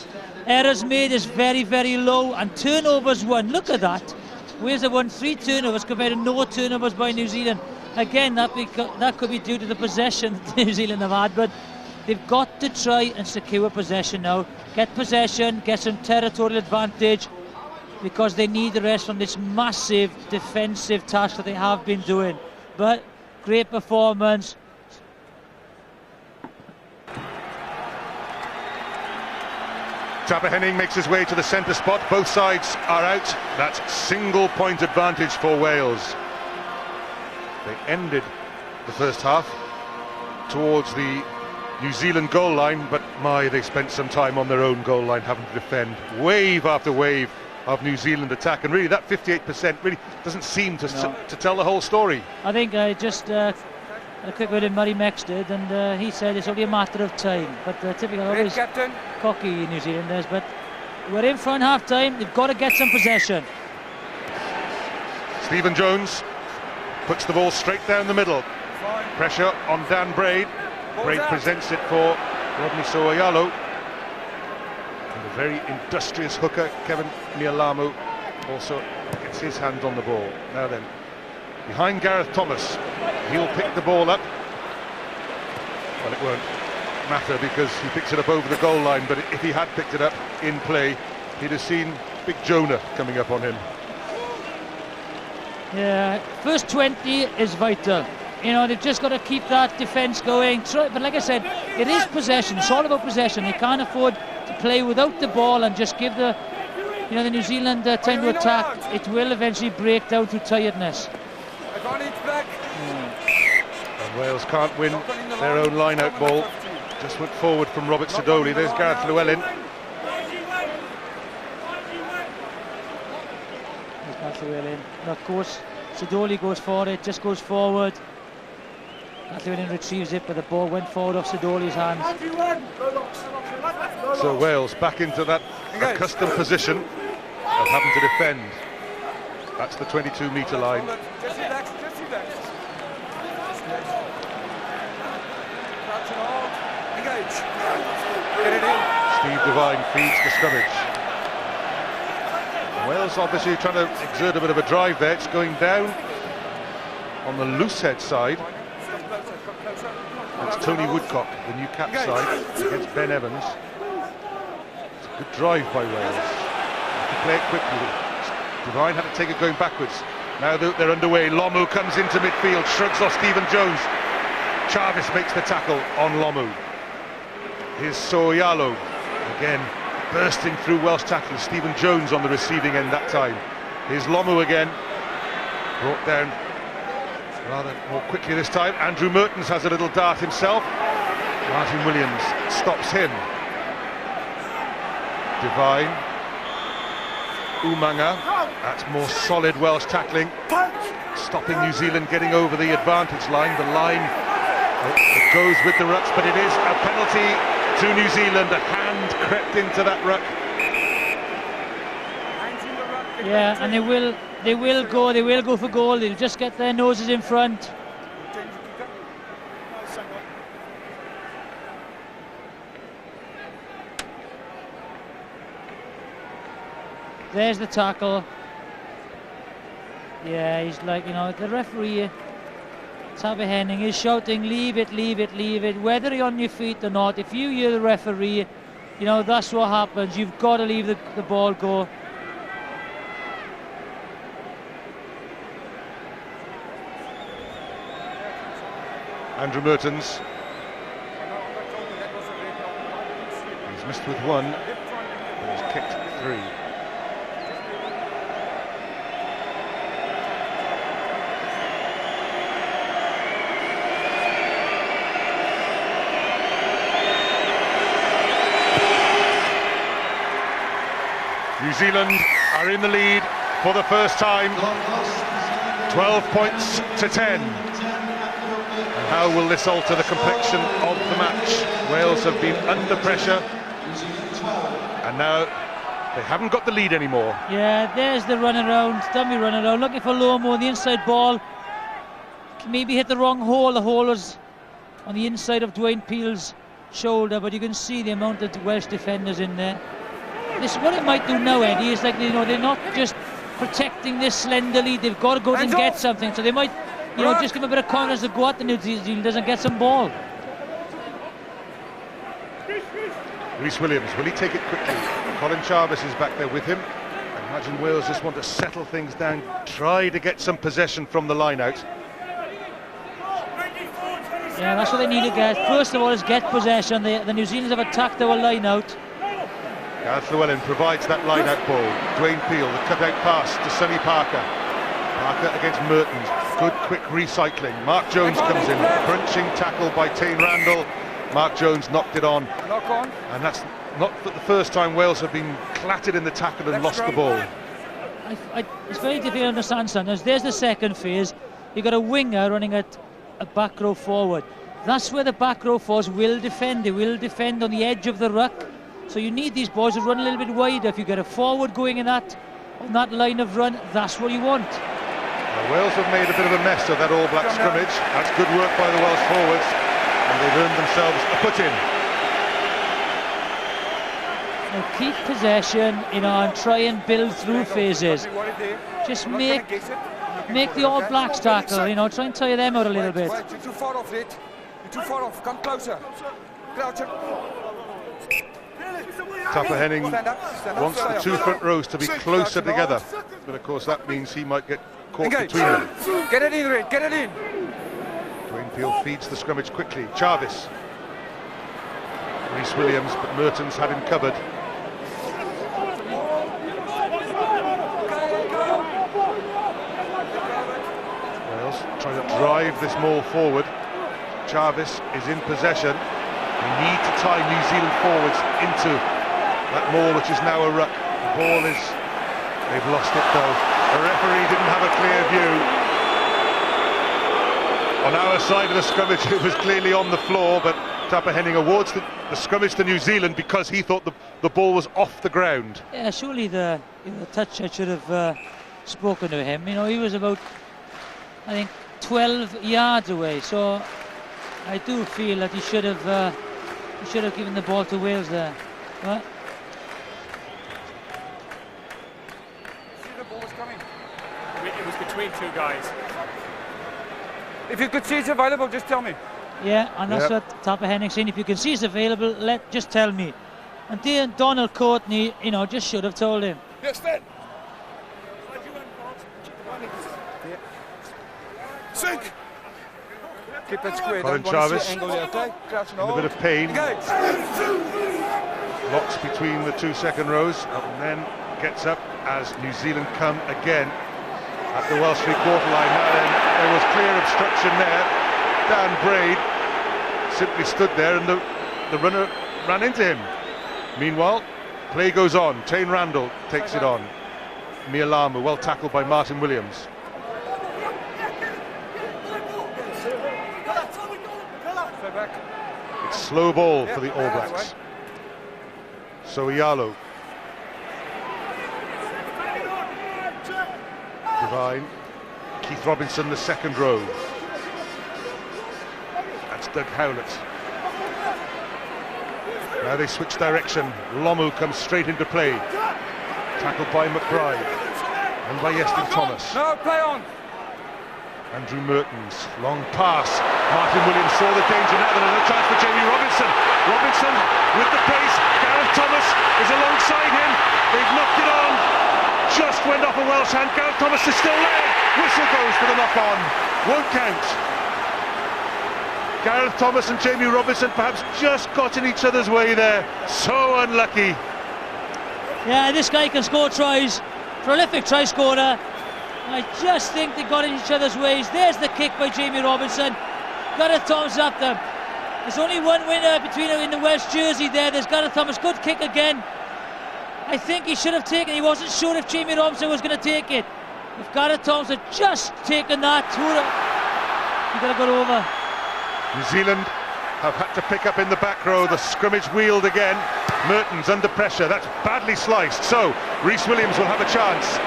Errors made is very, very low, and turnovers won. Look at that. Wales have won 3 turnovers compared to no turnovers by New Zealand. Again, that could be due to the possession that New Zealand have had, but they've got to try and secure possession now. Get possession, get some territorial advantage, because they need the rest from this massive defensive task that they have been doing. But great performance. Henning makes his way to the centre spot. Both sides are out. That's single-point advantage for Wales. They ended the first half towards the New Zealand goal line, but they spent some time on their own goal line having to defend wave after wave of New Zealand attack, and really that 58% really doesn't seem to tell the whole story. I think I just a quick word in Murray Mex did, and he said it's only a matter of time. But typical, always cocky New Zealanders. But we're in front half time. They've got to get some possession. Stephen Jones puts the ball straight down the middle. Pressure on Dan Braid. Braid presents it for Rodney So'oialo. And a very industrious hooker, Kevin Mealamu, also gets his hands on the ball. Now then, behind Gareth Thomas, he'll pick the ball up. Well, it won't matter because he picks it up over the goal line, but if he had picked it up in play, he'd have seen big Jonah coming up on him. Yeah, first 20 is vital. They've just got to keep that defence going. But like I said, it is possession. It's all about possession. They can't afford to play without the ball and just give the New Zealand time to attack. It will eventually break down to tiredness. And Wales can't win their own line-out ball. Just went forward from Robert Sidoli. There's Gareth Llewellyn. There's Gareth Llewellyn. And of course, Sidoli goes for it, just goes forward. Gareth Llewellyn retrieves it, but the ball went forward off Sidoli's hands. So Wales back into that accustomed position of having to defend. That's the 22-metre line. Get it in. Steve Devine feeds the scrummage. Wales obviously trying to exert a bit of a drive there. It's going down on the loosehead side. It's Tony Woodcock, the new cap side, against Ben Evans. It's a good drive by Wales. To play it quickly. Devine had to take it going backwards. Now they're underway. Lomu comes into midfield, shrugs off Stephen Jones. Charvis makes the tackle on Lomu. Here's Soyalo again, bursting through Welsh tackles. Stephen Jones on the receiving end that time. Here's Lomu again, brought down rather more quickly this time. Andrew Mehrtens has a little dart himself. Martyn Williams stops him. Devine, Umaga, that's more solid Welsh tackling, stopping New Zealand getting over the advantage line. The line it goes with the rucks, but it is a penalty to New Zealand. A hand crept into that ruck. Yeah, and they will go for goal. They'll just get their noses in front. There's the tackle. Yeah, he's like, you know, the referee, Tafydd Henning, is shouting, leave it, leave it, leave it. Whether you're on your feet or not, if you hear the referee, you know, that's what happens. You've got to leave the ball go. Andrew Mehrtens. He's missed with one, but he's kicked 3. New Zealand are in the lead for the first time, 12 points to 10. And how will this alter the complexion of the match? Wales have been under pressure, and now they haven't got the lead anymore. Yeah, there's the run around, dummy run around, looking for Lomu on the inside ball. Maybe hit the wrong hole. The hole was on the inside of Dwayne Peel's shoulder, but you can see the amount of Welsh defenders in there. This, what it might do now, Eddie, is like, you know, they're not just protecting this slender lead. They've got to go out and get something. So they might, you know, just give a bit of confidence to go out the New Zealand doesn't get some ball. Rhys Williams, will he take it quickly? Colin Charvis is back there with him. I imagine Wales just want to settle things down, try to get some possession from the line out. Yeah, that's what they need to get. First of all is get possession. The New Zealanders have attacked our line out. Gareth Llewellyn provides that line-out ball. Dwayne Peel, the cut-out pass to Sonny Parker. Parker against Mehrtens. Good, quick recycling. Mark Jones comes in. Crunching tackle by Tane Randall. Mark Jones knocked it on. And that's not the first time Wales have been clattered in the tackle and lost the ball. It's very difficult to understand sometimes. There's the second phase. You've got a winger running at a back row forward. That's where the back row forwards will defend. They will defend on the edge of the ruck. So you need these boys to run a little bit wider. If you get a forward going on that line of run, that's what you want. Well, Wales have made a bit of a mess of that All Black scrimmage. That's good work by the Welsh forwards, and they've earned themselves a put-in. Now keep possession, you know, and try and build through phases. Just make the All Blacks tackle, you know, try and tire them out a little bit. You're too far off, Lit. You're too far off. Come closer. Crouch. Tafydd Henning wants the two front rows to be closer together, but of course that means he might get caught between them. Get it in, Red, get it in. Dwayne Peel feeds the scrummage quickly. Charvis. Rhys Williams, but Mehrtens had him covered. Wales trying to drive this maul forward. Charvis is in possession. They need to tie New Zealand forwards into that maul, which is now a ruck. The ball is... They've lost it though. The referee didn't have a clear view. On our side of the scrummage, it was clearly on the floor, but Tafydd Henning awards the scrummage to New Zealand because he thought the ball was off the ground. Yeah, surely the touch should have spoken to him. You know, he was about, I think, 12 yards away, so I do feel that he should have He should have given the ball to Wales there. But See the ball is coming. It was between two guys. If you could see it's available, just tell me. yeah, and that's what Tapper Henning saying. If you can see it's available, just tell me. And Donald Courtney, you know, just should have told him. Yes, then. Sink. Keep it square. Colin Don't want to Charvis. see angle, okay? Crouch and In a bit hold. of pain. Engage. Locks between the two second rows and then gets up as New Zealand come again at the Welsh three-quarter line. Now then, there was clear obstruction there. Dan Braid simply stood there and the runner ran into him. Meanwhile, play goes on. Tane Randall takes it on. Mealamu, well tackled by Martyn Williams. Stay back. It's slow ball for the All Blacks. Soialo. Divine. Keith Robinson, the second row. That's Doug Howlett. Now they switch direction. Lomu comes straight into play. Tackled by McBryde and by Iestyn Thomas. No, play on. Andrew Mehrtens, long pass. Martyn Williams saw the danger. Now there's a chance for Jamie Robinson. Robinson with the pace. Gareth Thomas is alongside him. They've knocked it on. Just went off a Welsh hand. Gareth Thomas is still there. Whistle goes for the knock-on. Won't count. Gareth Thomas and Jamie Robinson perhaps just got in each other's way there. So unlucky. Yeah, this guy can score tries. Prolific try scorer. I just think they got in each other's ways. There's the kick by Jamie Robinson. Gareth Thomas up them. There's only one winner between them in the Welsh jersey there. There's Gareth Thomas. Good kick again. I think he should have taken it. He wasn't sure if Jamie Robinson was going to take it. If Gareth Thomas had just taken that, he could have got over. New Zealand have had to pick up in the back row. The scrimmage wheeled again. Mehrtens under pressure. That's badly sliced. So Rhys Williams will have a chance.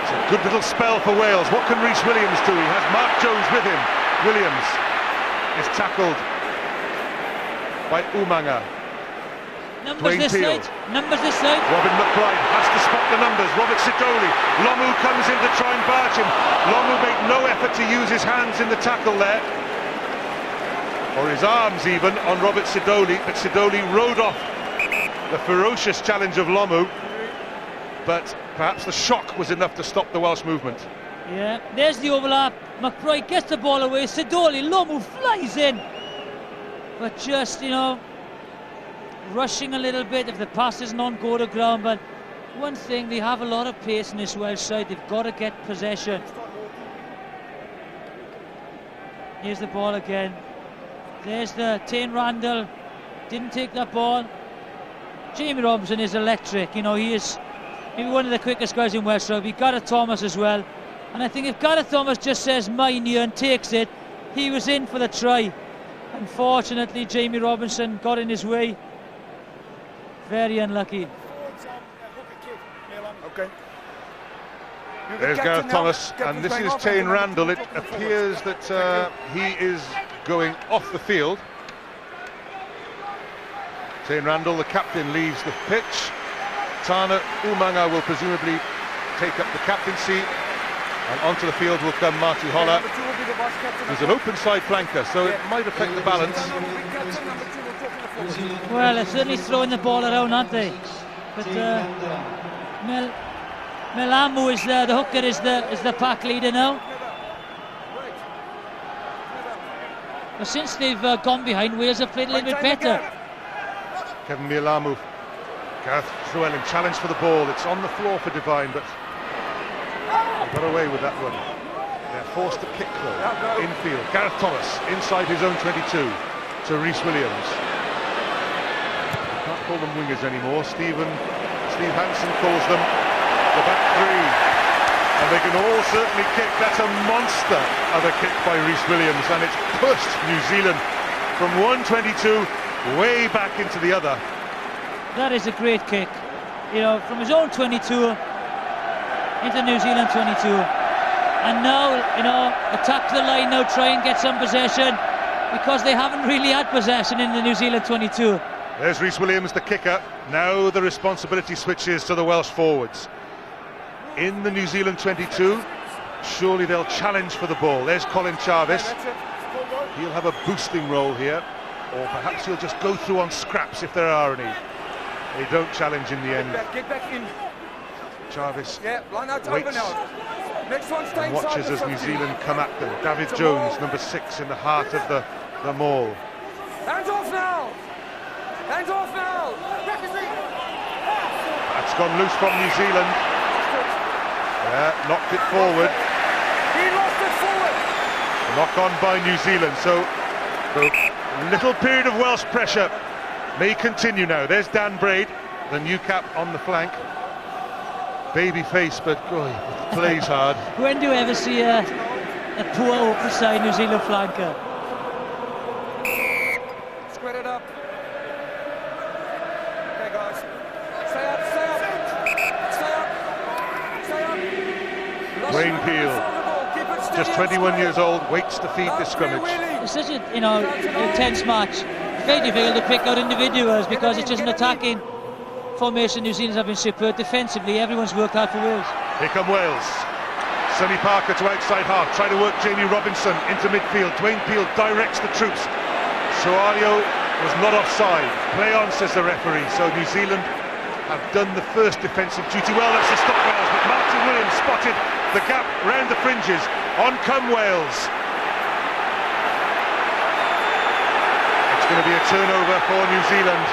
It's a good little spell for Wales. What can Rhys Williams do? He has Mark Jones with him. Williams is tackled by Umaga. Numbers Dwayne this Peel. side. Numbers this side. Robin McBryde has to spot the numbers. Robert Sidoli. Lomu comes in to try and barge him. Lomu made no effort to use his hands in the tackle there, or his arms even, on Robert Sidoli, but Sidoli rode off the ferocious challenge of Lomu, but perhaps the shock was enough to stop the Welsh movement. Yeah, there's the overlap. McBryde gets the ball away. Sidoli, Lomu flies in, but just, you know, rushing a little bit if the pass isn't on go to ground. But one thing, they have a lot of pace in this Welsh side. They've got to get possession. Here's the ball again. There's the Tane Randall. Didn't take that ball. Jamie Robinson is electric. You know, he is maybe one of the quickest guys in Welsh Rugby. Gareth Thomas as well. And I think if Gareth Thomas just says mine here and takes it, he was in for the try. Unfortunately, Jamie Robinson got in his way. Very unlucky. Okay. There's Gareth Thomas, and this is Tane Randall. It appears that he is going off the field. Tane Randall, the captain, leaves the pitch. Tana Umaga will presumably take up the captaincy, and onto the field will come Marty Holler. There's an open side flanker, so it might affect the balance. Well, they're certainly throwing the ball around, aren't they? But Mealamu is the hooker, is the pack leader now. But since they've gone behind, Wales have played a little bit better. Kevin Mealamu, Gareth Llewellyn challenge for the ball. It's on the floor for Divine, but they got away with that run. They're forced to kick though, infield. Gareth Thomas inside his own 22 to Rhys Williams. Can't call them wingers anymore. Steve Hansen calls them the back three, and they can all certainly kick. That's a monster of a kick by Rhys Williams, and it's pushed New Zealand from 122 way back into the other. That is a great kick, you know, from his own 22 into New Zealand 22, and now, you know, attack the line now, try and get some possession. because they haven't really had possession in the New Zealand 22. There's Rhys Williams, the kicker. Now the responsibility switches to the Welsh forwards. In the New Zealand 22, surely they'll challenge for the ball. There's Colin Charvis. He'll have a boosting role here, or perhaps he'll just go through on scraps if there are any. They don't challenge in the end. Get back in. Charvis waits and watches as New Zealand come at them. Dafydd Jones, number 6, in the heart of the maul. Hands off now! Hands off now! That's gone loose from New Zealand. Yeah, knocked it forward. He lost it forward! Knock on by New Zealand, so the little period of Welsh pressure may continue now. There's Dan Braid, the new cap on the flank. Baby face, but boy, plays hard. When do you ever see a poor open side New Zealand flanker? Square it up. Okay, guys. Stay up, stay up. Stay up. Stay up. Dwayne Peel, just 21 years old, waits to feed this scrimmage. It's such a intense match. It's very difficult to pick out individuals because it's just an attacking formation. New Zealand's have been superb defensively. Everyone's worked hard for Wales. Here come Wales. Sonny Parker to outside half, try to work Jamie Robinson into midfield. Dwayne Peel directs the troops. Soalio was not offside. Play on, says the referee. So New Zealand have done the first defensive duty well. That's to stop Wales, but Martyn Williams spotted the gap round the fringes. On come Wales. It's going to be a turnover for New Zealand.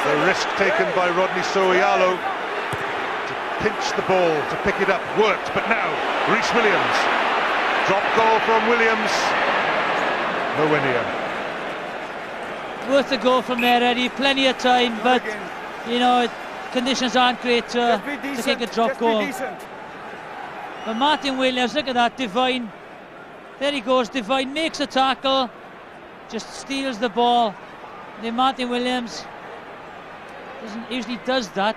The risk taken by Rodney Soalio to pinch the ball, to pick it up, worked, but now Rhys Williams. Drop goal from Williams. Nowhere near. Worth the goal from there, Eddie. Plenty of time, but conditions aren't great to take a drop goal. But Martyn Williams, look at that, Divine. There he goes, Divine makes a tackle, just steals the ball. Then Martyn Williams usually does that.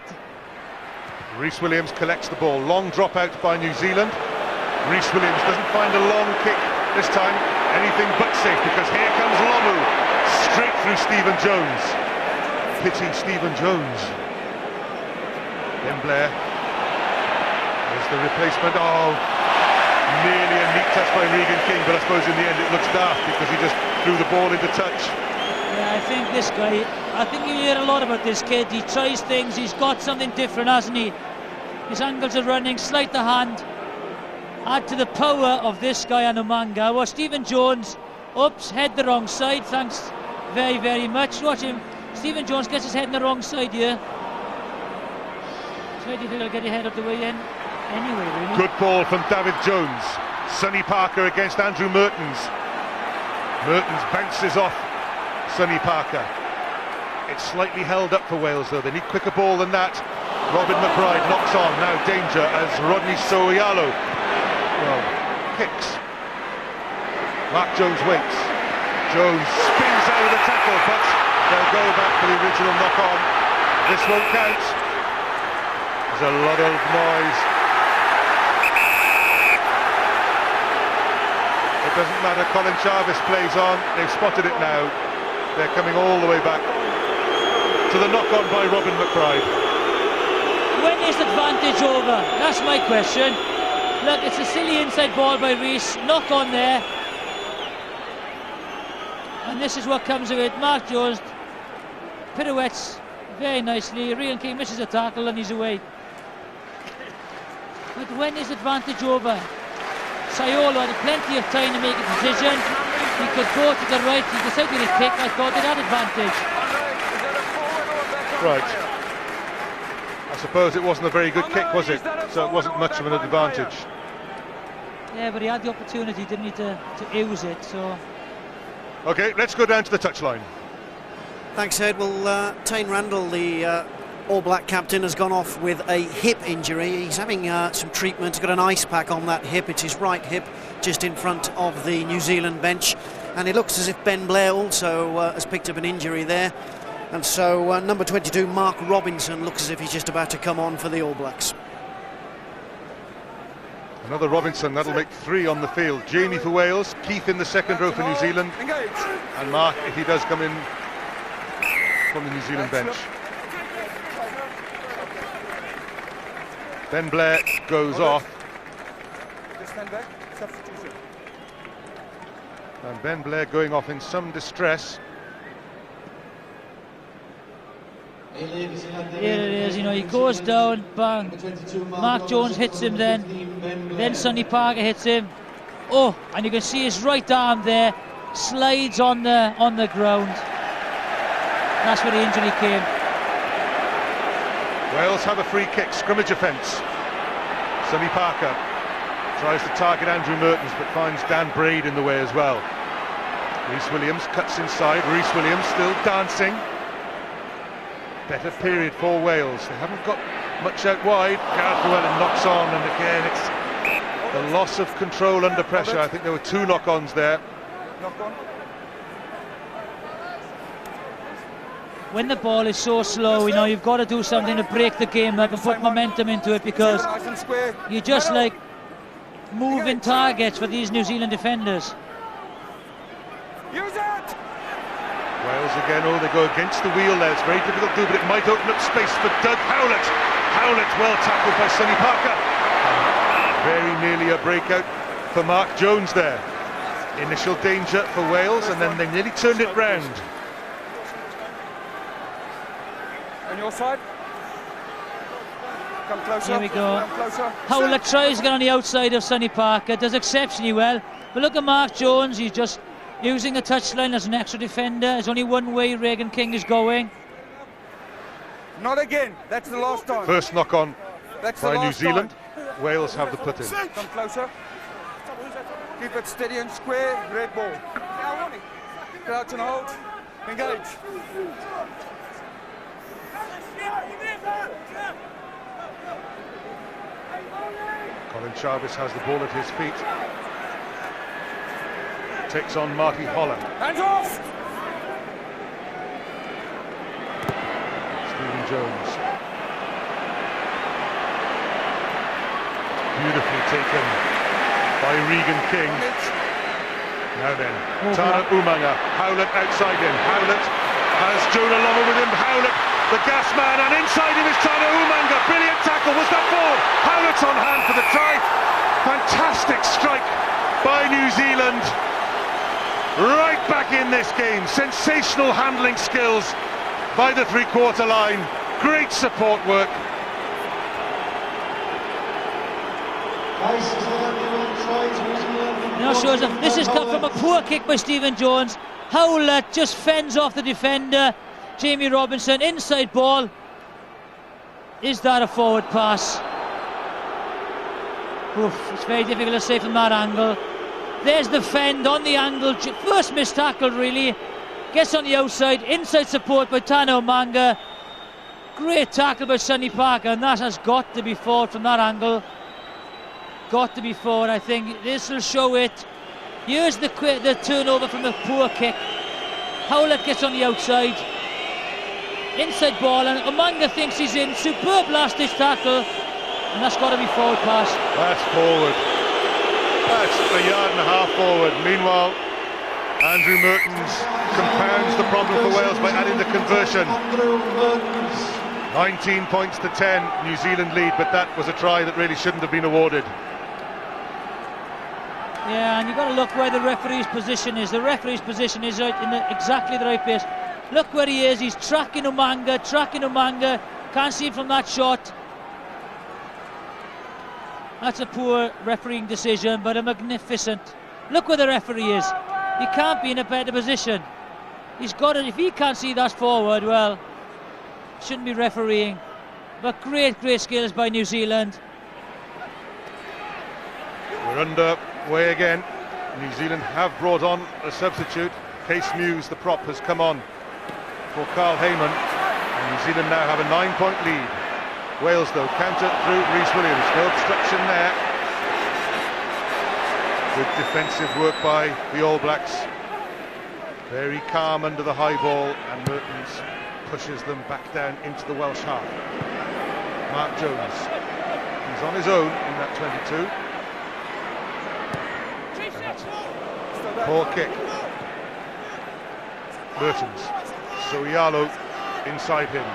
Rhys Williams collects the ball. Long drop out by New Zealand. Rhys Williams doesn't find a long kick this time. Anything but safe, because here comes Lomu. Straight through Stephen Jones. Pity Stephen Jones. Ben Blair. There's the replacement. Oh, nearly a neat touch by Regan King, but I suppose in the end it looks daft because he just threw the ball into touch. Yeah, I think this guy, I think you hear a lot about this kid. He tries things, he's got something different, hasn't he? His angles are running, sleight of hand. Add to the power of this guy and Umaga. Well, Stephen Jones, oops, head the wrong side, thanks very, very much. Watch him, Stephen Jones gets his head in the wrong side here. It's very difficult to get your head up the way in. Anyway, really. Good ball from Dafydd Jones. Sonny Parker against Andrew Mehrtens. Mehrtens bounces off Sonny Parker. It's slightly held up for Wales though. They need quicker ball than that. Robin McBryde knocks on. Now danger as Rodney Soalio kicks. Mark Jones waits. Jones spins out of the tackle, but they'll go back for the original knock on. This won't count. There's a lot of noise. It doesn't matter, Colin Charvis plays on. They've spotted it now. They're coming all the way back to the knock on by Robin McBryde. When is advantage over? That's my question. Look, it's a silly inside ball by Rhys. Knock on there. And this is what comes of it. Mark Jones pirouettes very nicely. Regan King misses a tackle and he's away. But when is advantage over? Soalio had plenty of time to make a decision. He could go to the right. He decided to kick. I thought they had advantage. Right. I suppose it wasn't a very good kick, was it? So it wasn't much of an advantage. Yeah, but he had the opportunity, didn't he, to use it, so... OK, let's go down to the touchline. Thanks, Ed. Well, Tane Randall, the All Black captain, has gone off with a hip injury. He's having some treatment. He's got an ice pack on that hip. It's his right hip, just in front of the New Zealand bench. And it looks as if Ben Blair also has picked up an injury there. And so number 22, Mark Robinson, looks as if he's just about to come on for the All Blacks. Another Robinson, that'll make 3 on the field. Jamie for Wales, Keith in the second row for New Zealand, and Mark if he does come in from the New Zealand bench. Ben Blair goes off. And Ben Blair going off in some distress. Here it is, you know, he goes down, bang. Mark Jones hits him then Sonny Parker hits him. Oh, and you can see his right arm there slides on the ground. That's where the injury came. Wales have a free kick, scrimmage offence. Sonny Parker tries to target Andrew Mehrtens but finds Dan Braid in the way as well. Rhys Williams cuts inside, Rhys Williams still dancing. Better period for Wales. They haven't got much out wide. Gareth Llewellyn knocks on, and again it's the loss of control under pressure. I think there were 2 knock-ons there. When the ball is so slow, you know, you've got to do something to break the game up and put momentum into it, because you're just like moving targets for these New Zealand defenders. Use it! Wales again, oh, they go against the wheel there. It's very difficult to do, but it might open up space for Doug Howlett. Howlett well tackled by Sonny Parker. Very nearly a breakout for Mark Jones there. Initial danger for Wales, and then they nearly turned it round. On your side. Come closer. Here we go. Come closer. Howlett tries to get on the outside of Sonny Parker, does exceptionally well. But look at Mark Jones, he's just using the touchline as an extra defender. There's only one way Regan King is going. Not again. That's the last time. First knock on That's by the New last Zealand. time. Wales have the put in. Come closer. Keep it steady and square. Red ball. Crouch and hold. Engage. Colin Charvis has the ball at his feet. Takes on Marty Holland. Hands off! Stephen Jones. Beautifully taken by Regan King. Now then, Tana Umaga. Howlett outside him. Howlett has Jonah Lomu with him. Howlett, the gas man, and inside him is Tana Umaga. Brilliant tackle. Was that ball? Howlett's on hand for the try. Fantastic strike by New Zealand. Right back in this game. Sensational handling skills by the three-quarter line. Great support work. Now shows that this has come from a poor kick by Stephen Jones. Howlett just fends off the defender. Jamie Robinson, inside ball. Is that a forward pass? Oof, it's very difficult to say from that angle. There's the fend on the angle. First missed tackle, really. Gets on the outside. Inside support by Tana Umaga. Great tackle by Sonny Parker, and that has got to be forward from that angle. Got to be forward, I think. This will show it. Here's the turnover from the poor kick. Howlett gets on the outside. Inside ball, and Umaga thinks he's in. Superb last-ditch tackle, and that's got to be forward pass. That's forward. That's a yard and a half forward. Meanwhile, Andrew Mehrtens compounds the problem for Wales by adding the conversion. 19 points to 10, New Zealand lead, but that was a try that really shouldn't have been awarded. Yeah, and you've got to look where the referee's position is. The referee's position is right in exactly the right place. Look where he is. He's tracking Umaga. Can't see him from that shot. That's a poor refereeing decision, but a magnificent. Look where the referee is. He can't be in a better position. He's got it. If he can't see that forward, well, shouldn't be refereeing. But great skills by New Zealand. We're underway again. New Zealand have brought on a substitute. Case Muse, the prop, has come on for Carl Heyman. And New Zealand now have a 9-point lead. Wales, though, counter through Rhys Williams. No obstruction there. Good defensive work by the All Blacks. Very calm under the high ball, and Mehrtens pushes them back down into the Welsh half. Mark Jones, he's on his own in that 22. that. Poor kick. Mehrtens. Soialo inside him.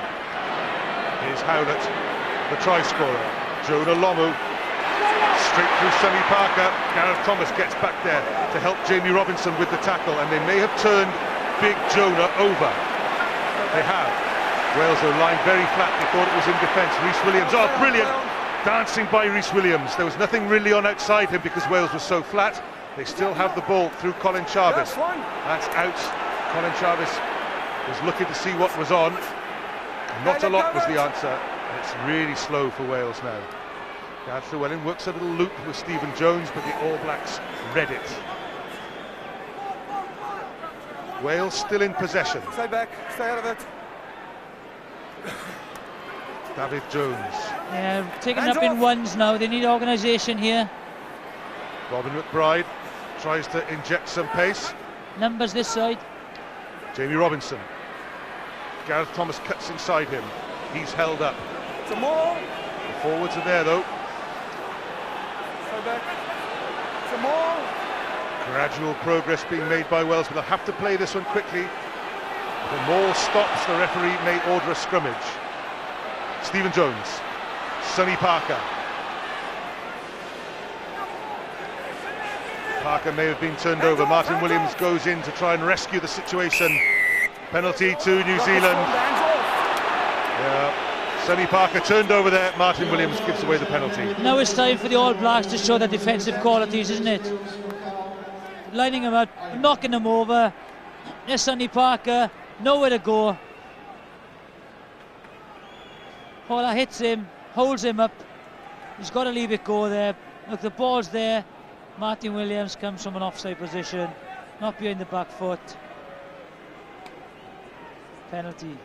Here's Howlett, the try scorer. Jonah Lomu. Straight through Sonny Parker. Gareth Thomas gets back there to help Jamie Robinson with the tackle, and they may have turned Big Jonah over. They have. Wales are lying very flat. They thought it was in defence. Rhys Williams, oh brilliant! Dancing by Rhys Williams. There was nothing really on outside him because Wales was so flat. They still have the ball through Colin Charvis. That's out. Colin Charvis was looking to see what was on. Not a lot was the answer. It's really slow for Wales now. Gareth Llewellyn works a little loop with Stephen Jones, but the All Blacks read it. Wales still in possession. Stay back, stay out of it. Dafydd Jones. Yeah, taking up in ones now. They need organisation here. Robin McBryde tries to inject some pace. Numbers this side. Jamie Robinson. Gareth Thomas cuts inside him. He's held up. Some more. The forwards are there though. Stay back. Some more. Gradual progress being made by Wales, but they'll have to play this one quickly. If the maul stops, the referee may order a scrummage. Stephen Jones. Sonny Parker. Parker may have been turned over. Martyn Williams goes in to try and rescue the situation. Penalty to New Zealand. Yeah. Sonny Parker turned over there. Martyn Williams gives away the penalty. Now it's time for the All Blacks to show their defensive qualities, isn't it? Lining them up, knocking them over. There's Sonny Parker, nowhere to go. Paula hits him, holds him up. He's got to leave it go there. Look, the ball's there. Martyn Williams comes from an offside position, not behind the back foot. Penalty.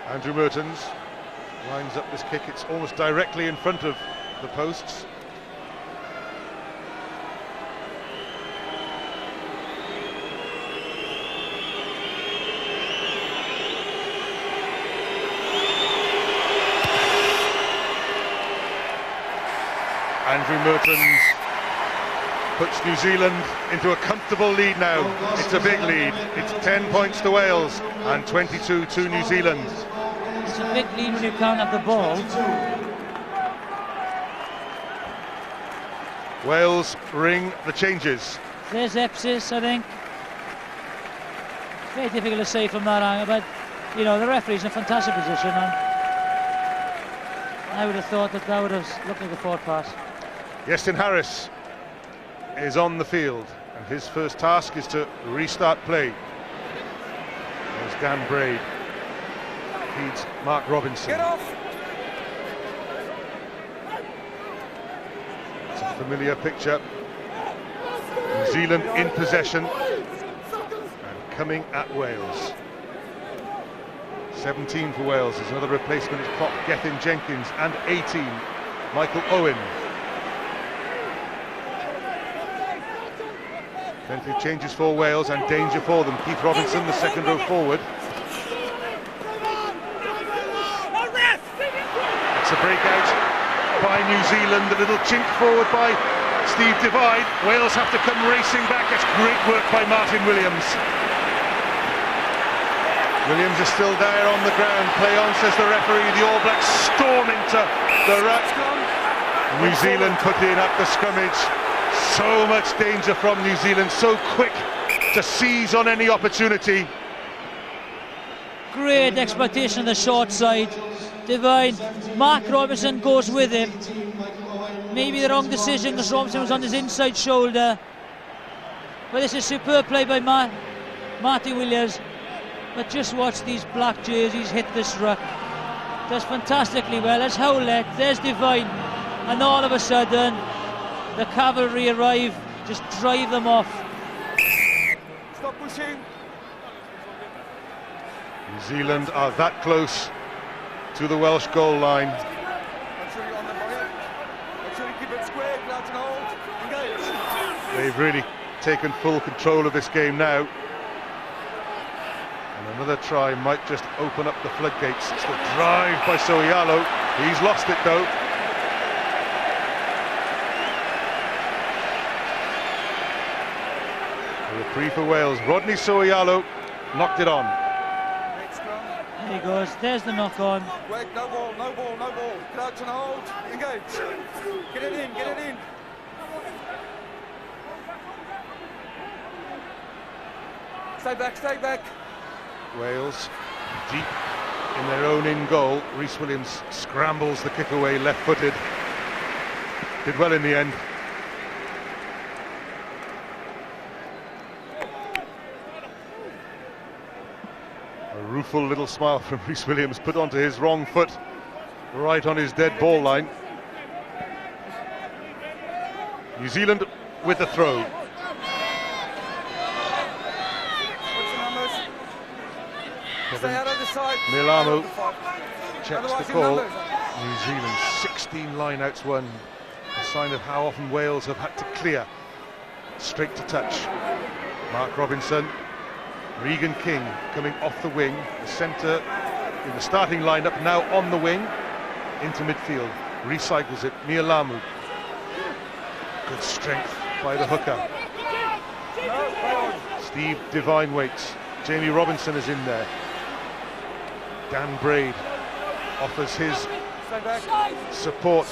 Andrew Mehrtens lines up this kick. It's almost directly in front of the posts. Andrew Mehrtens puts New Zealand into a comfortable lead now. It's a big lead. It's 10 points to Wales and 22 to New Zealand. It's a big lead when you can't have the ball. Wales ring the changes. There's Epsis, I think. Very difficult to say from that angle, but you know the referee's in a fantastic position, and I would have thought that would have looked like a forward pass. Iestyn Harris is on the field, and his first task is to restart play. There's Dan Braid. Feeds Mark Robinson. Get off. It's a familiar picture. New Zealand in possession and coming at Wales. 17 for Wales. There's another replacement. It's clocked Gethin Jenkins, and 18 Michael Owen. Plenty of changes for Wales and danger for them. Keith Robinson, the second row forward. It's a breakout by New Zealand. A little chink forward by Steve Divide. Wales have to come racing back. It's great work by Martyn Williams. Williams is still there on the ground. Play on, says the referee. The All Blacks storm into the ruck. New Zealand put in at the scrummage. So much danger from New Zealand, so quick to seize on any opportunity. Great exploitation on the short side. Divine. Mark Robinson goes with him. Maybe the wrong decision because Robinson was on his inside shoulder. But this is superb play by Martyn Williams. But just watch these black jerseys hit this ruck. Does fantastically well. There's Howlett, there's Divine. And all of a sudden, the cavalry arrive, just drive them off. Stop pushing. New Zealand are that close to the Welsh goal line. Make sure you're on the body. Make sure you keep it square, clutch and hold. Engage. They've really taken full control of this game now. And another try might just open up the floodgates. It's the drive by So'oialo. He's lost it though. A reprieve for Wales. Rodney So'oialo knocked it on. There he goes, there's the knock on. Wait, no ball, no ball, no ball. Crouch and hold, engage. Get it in, get it in. Stay back, stay back. Wales deep in their own in goal. Rhys Williams scrambles the kick away left-footed. Did well in the end. A rueful little smile from Rhys Williams put onto his wrong foot, right on his dead ball line. New Zealand with the throw. Stay out of the side. Mialamu checks the call. New Zealand 16 line-outs won. A sign of how often Wales have had to clear. Straight to touch. Mark Robinson. Regan King coming off the wing. The centre in the starting lineup now on the wing. Into midfield. Recycles it. Mialamu. Good strength by the hooker. Steve Devine waits. Jamie Robinson is in there. Dan Braid offers his support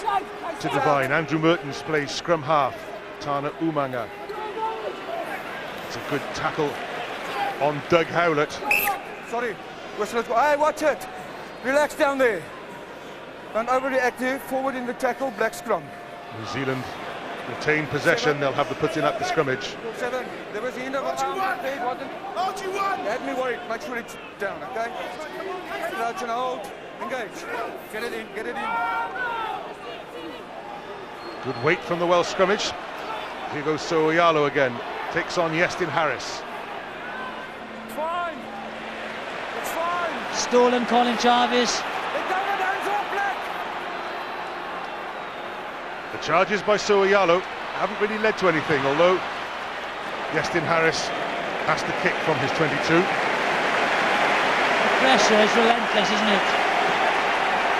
to Devine. Andrew Mehrtens plays scrum half. Tana Umaga. It's a good tackle on Doug Howlett. Sorry, hey, watch it. Relax down there. Don't overreact here. Forward in the tackle, black scrum. New Zealand retain possession. They'll have the put in at the scrimmage. 7. There was the end of the arm. It wasn't. Had me worried. Make sure it's down, okay? Crouch and hold. Engage. Get it in. Get it in. Good weight from the Welsh scrummage. Here goes So'oialo again. Takes on Iestyn Harris. It's fine. It's fine. Stolen Colin Charvis. The charges by So'oialo haven't really led to anything, although Iestyn Harris has to kick from his 22. The pressure is relentless, isn't it?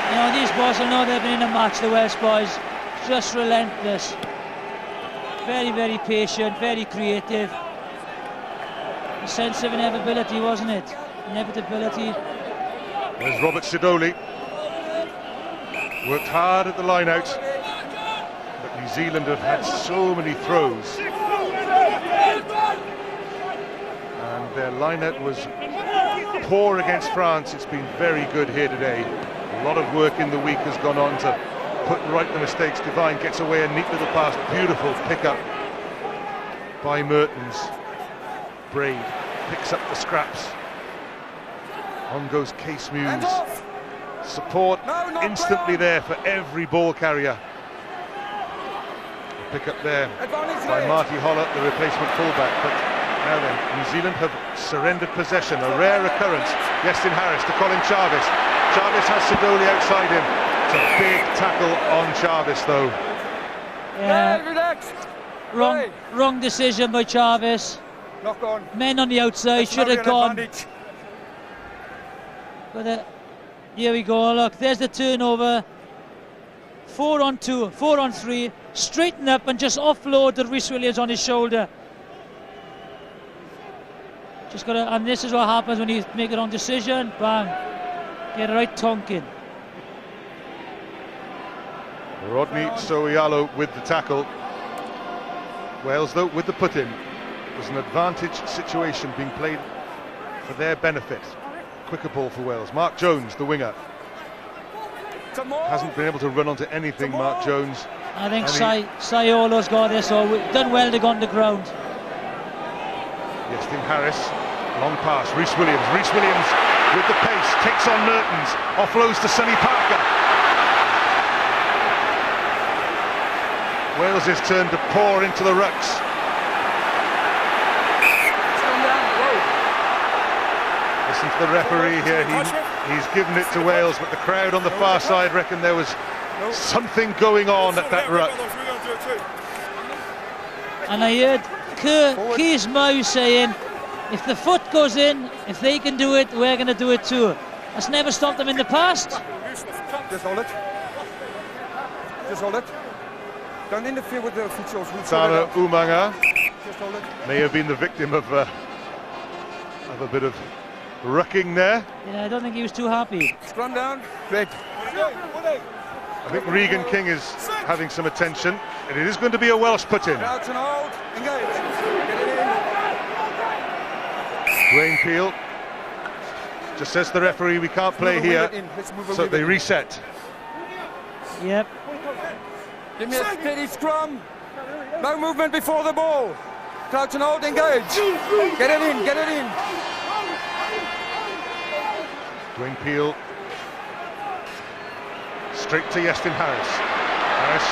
You know, these boys will know they've been in a match, the Welsh boys. Just relentless. Very, very patient, very creative. A sense of inevitability, wasn't it? Inevitability. There's Robert Sidoli. Worked hard at the line out. But New Zealand have had so many throws. And their line-out was poor against France. It's been very good here today. A lot of work in the week has gone on to put right the mistakes. Devine gets away, a neat little pass. Beautiful pick-up by Mehrtens. Braid picks up the scraps. On goes Case Muse. Support instantly there for every ball carrier. Pick up there by Marty Hollett, the replacement fullback. But now then, New Zealand have surrendered possession, a rare occurrence. Iestyn Harris to Colin Charvis. Charvis has Sidoli outside him. It's a big tackle on Charvis, though. Yeah, wrong decision by Charvis. Knock on. Men on the outside should have gone. But here we go. Look, there's the turnover. 4 on 2, 4 on 3. Straighten up and just offload the Rhys Williams on his shoulder. Just gotta, and this is what happens when you make the wrong decision. Bang, get it right tonking. Rodney So'oialo with the tackle. Wales, though, with the put-in. It was an advantage situation being played for their benefit. Quicker ball for Wales. Mark Jones, the winger. Hasn't been able to run onto anything, Mark Jones. I think Saiolo's got this, so we've done well to go on the ground. Iestyn Harris, long pass, Rhys Williams with the pace, takes on Mehrtens, offloads to Sonny Parker. Wales' turn to pour into the rucks. Listen to the referee here, he's given it to Wales, but the crowd on the far side reckon there was something going on at that ruck. And I heard Keys Mau saying, if the foot goes in, if they can do it, we're going to do it too. That's never stopped them in the past. Just hold it. Just hold it. Don't interfere with the officials. Tana Umaga Just hold it. may have been the victim of a bit of rucking there. Yeah, I don't think he was too happy. Scrum down. Great. I think Regan King is having some attention, and it is going to be a Welsh put-in. Crouch and hold. Engage. Get it in. Dwayne Peel just says to the referee, we can't play here, so they reset. Yep. Give me a steady scrum. No movement before the ball. Crouch and hold. Engage. Get it in. Get it in. Dwayne Peel straight to Iestyn Harris. Harris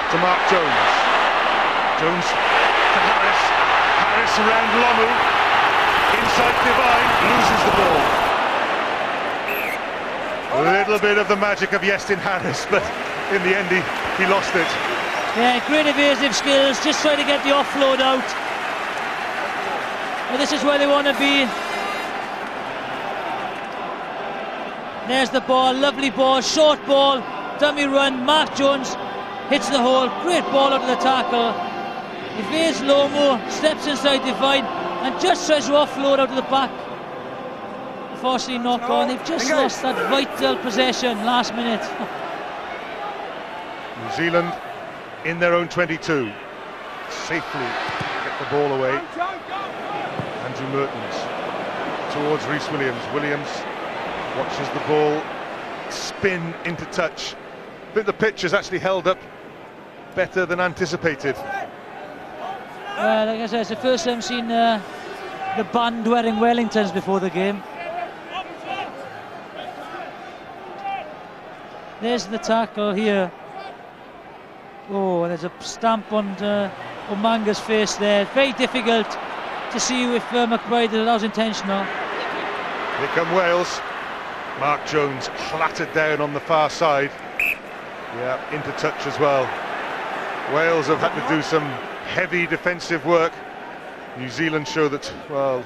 to Mark Jones. Jones to Harris. Harris around Lomu. Inside Divine, loses the ball. A little bit of the magic of Iestyn Harris, but in the end he lost it. Yeah, great evasive skills, just trying to get the offload out. And this is where they want to be. There's the ball, lovely ball, short ball, dummy run. Mark Jones hits the hole, great ball out of the tackle. Evades Lomu, steps inside Divine, and just tries to offload out of the back. Unfortunately, knock on. They've just lost that vital possession last minute. New Zealand in their own 22. Safely get the ball away. Andrew Mehrtens towards Rhys Williams. Williams watches the ball spin into touch. I think the pitch has actually held up better than anticipated. Like I said, it's the first time I've seen the band wearing Wellingtons before the game. There's the tackle here. Oh, there's a stamp on Umanga's face there. Very difficult to see if McBryde, that was intentional. Here come Wales. Mark Jones clattered down on the far side. Yeah, into touch as well. Wales have had to do some heavy defensive work. New Zealand show that, well,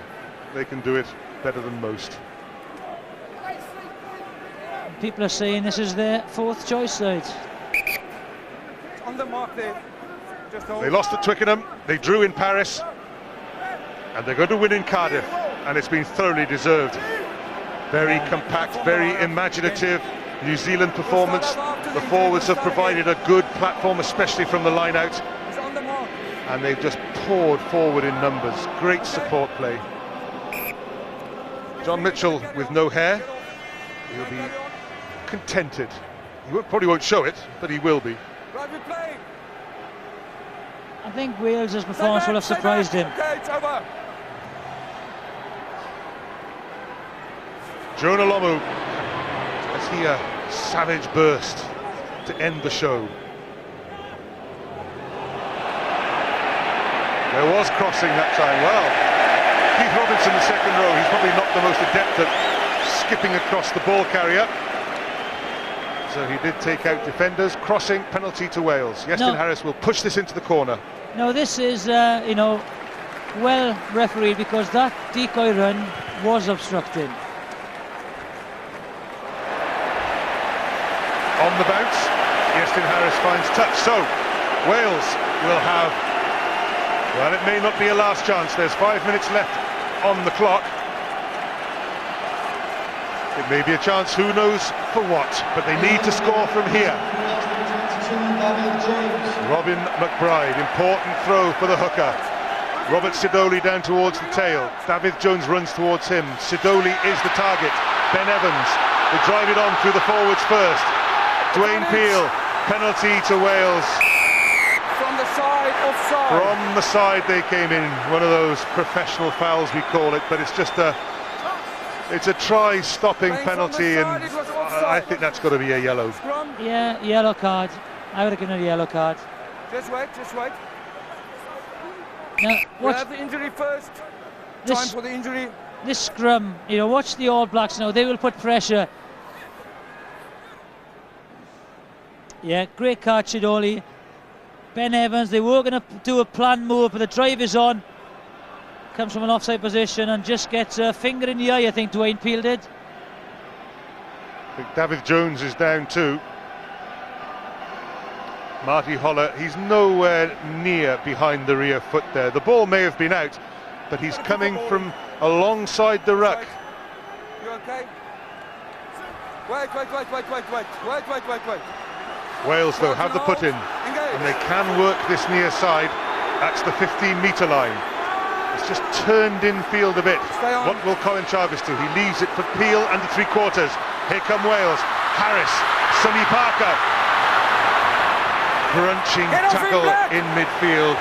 they can do it better than most. People are saying this is their fourth choice side. On the mark there. Just hold. They lost at Twickenham, they drew in Paris, and they're going to win in Cardiff, and it's been thoroughly deserved. Very compact, very imaginative New Zealand performance. The forwards have provided a good platform, especially from the line out, and they've just poured forward in numbers. Great support play. John Mitchell with no hair, he'll be contented. He probably won't show it, but he will be. I think Wales' performance will have surprised him. Jonah Lomu, has he a savage burst to end the show? There was crossing that time. Well, Keith Robinson, the second row, he's probably not the most adept at skipping across the ball carrier. So he did take out defenders. Crossing, penalty to Wales. Iestyn Harris will push this into the corner. No, this is, well refereed, because that decoy run was obstructing. On the bounce, Iestyn Harris finds touch. So Wales will have, well, it may not be a last chance. There's 5 minutes left on the clock. It may be a chance, who knows for what, but they need to score from here. Robin McBryde, important throw for the hooker. Robert Sidoli down towards the tail. Dafydd Jones runs towards him. Sidoli is the target. Ben Evans, they drive it on through the forwards first. Dwayne Peel, penalty to Wales. From the side, offside. From the side they came in. One of those professional fouls, we call it, but it's just it's a try-stopping penalty, and I think that's got to be a yellow. Yeah, yellow card. I would have given it a yellow card. Just wait, just wait. Now, We'll have the injury first. Time for the injury. This scrum, watch the All Blacks now. They will put pressure. Yeah, great card, Sidoli. Ben Evans, they were going to do a planned move, but the drive is on. comes from an offside position and just gets a finger in the eye, I think Dwayne Peel did. I think Dafydd Jones is down too. Marty Holler, he's nowhere near behind the rear foot there. The ball may have been out, but he's coming from alongside the ruck. You okay? Wait. Wales, though, have the put in, and they can work this near side. That's the 15-metre line. It's just turned in field a bit. What will Colin Charvis do? He leaves it for Peel and the three-quarters. Here come Wales. Harris, Sonny Parker. Crunching tackle in midfield.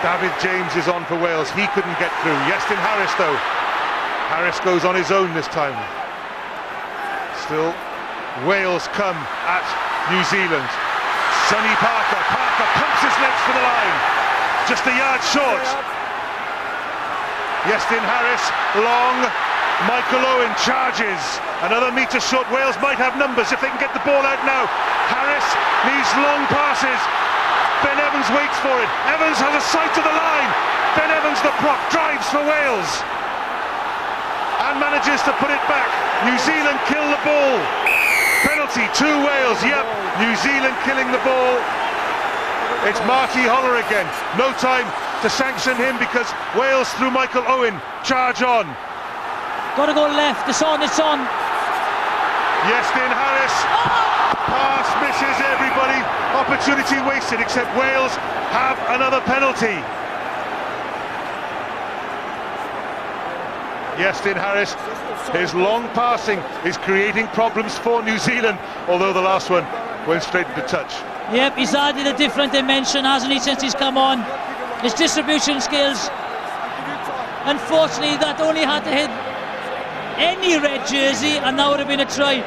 Dafydd James is on for Wales. He couldn't get through. Iestyn Harris, though. Harris goes on his own this time. Still, Wales come at New Zealand. Sonny Parker. Parker pumps his legs for the line. Just a yard short. Iestyn Harris, long. Michael Owen charges. Another metre short. Wales might have numbers if they can get the ball out now. Harris needs long passes. Ben Evans waits for it. Evans has a sight to the line. Ben Evans, the prop, drives for Wales and manages to put it back. New Zealand kill the ball. Penalty to Wales. Yep, New Zealand killing the ball. It's Marty Holler again. No time to sanction him because Wales through Michael Owen charge on. Got to go left. It's on. Iestyn Harris. Pass misses everybody. Opportunity wasted, except Wales have another penalty. Iestyn Harris, his long passing is creating problems for New Zealand, although the last one went straight into touch. Yep, he's added a different dimension, hasn't he, since he's come on. His distribution skills. Unfortunately, that only had to hit any red jersey and that would have been a try.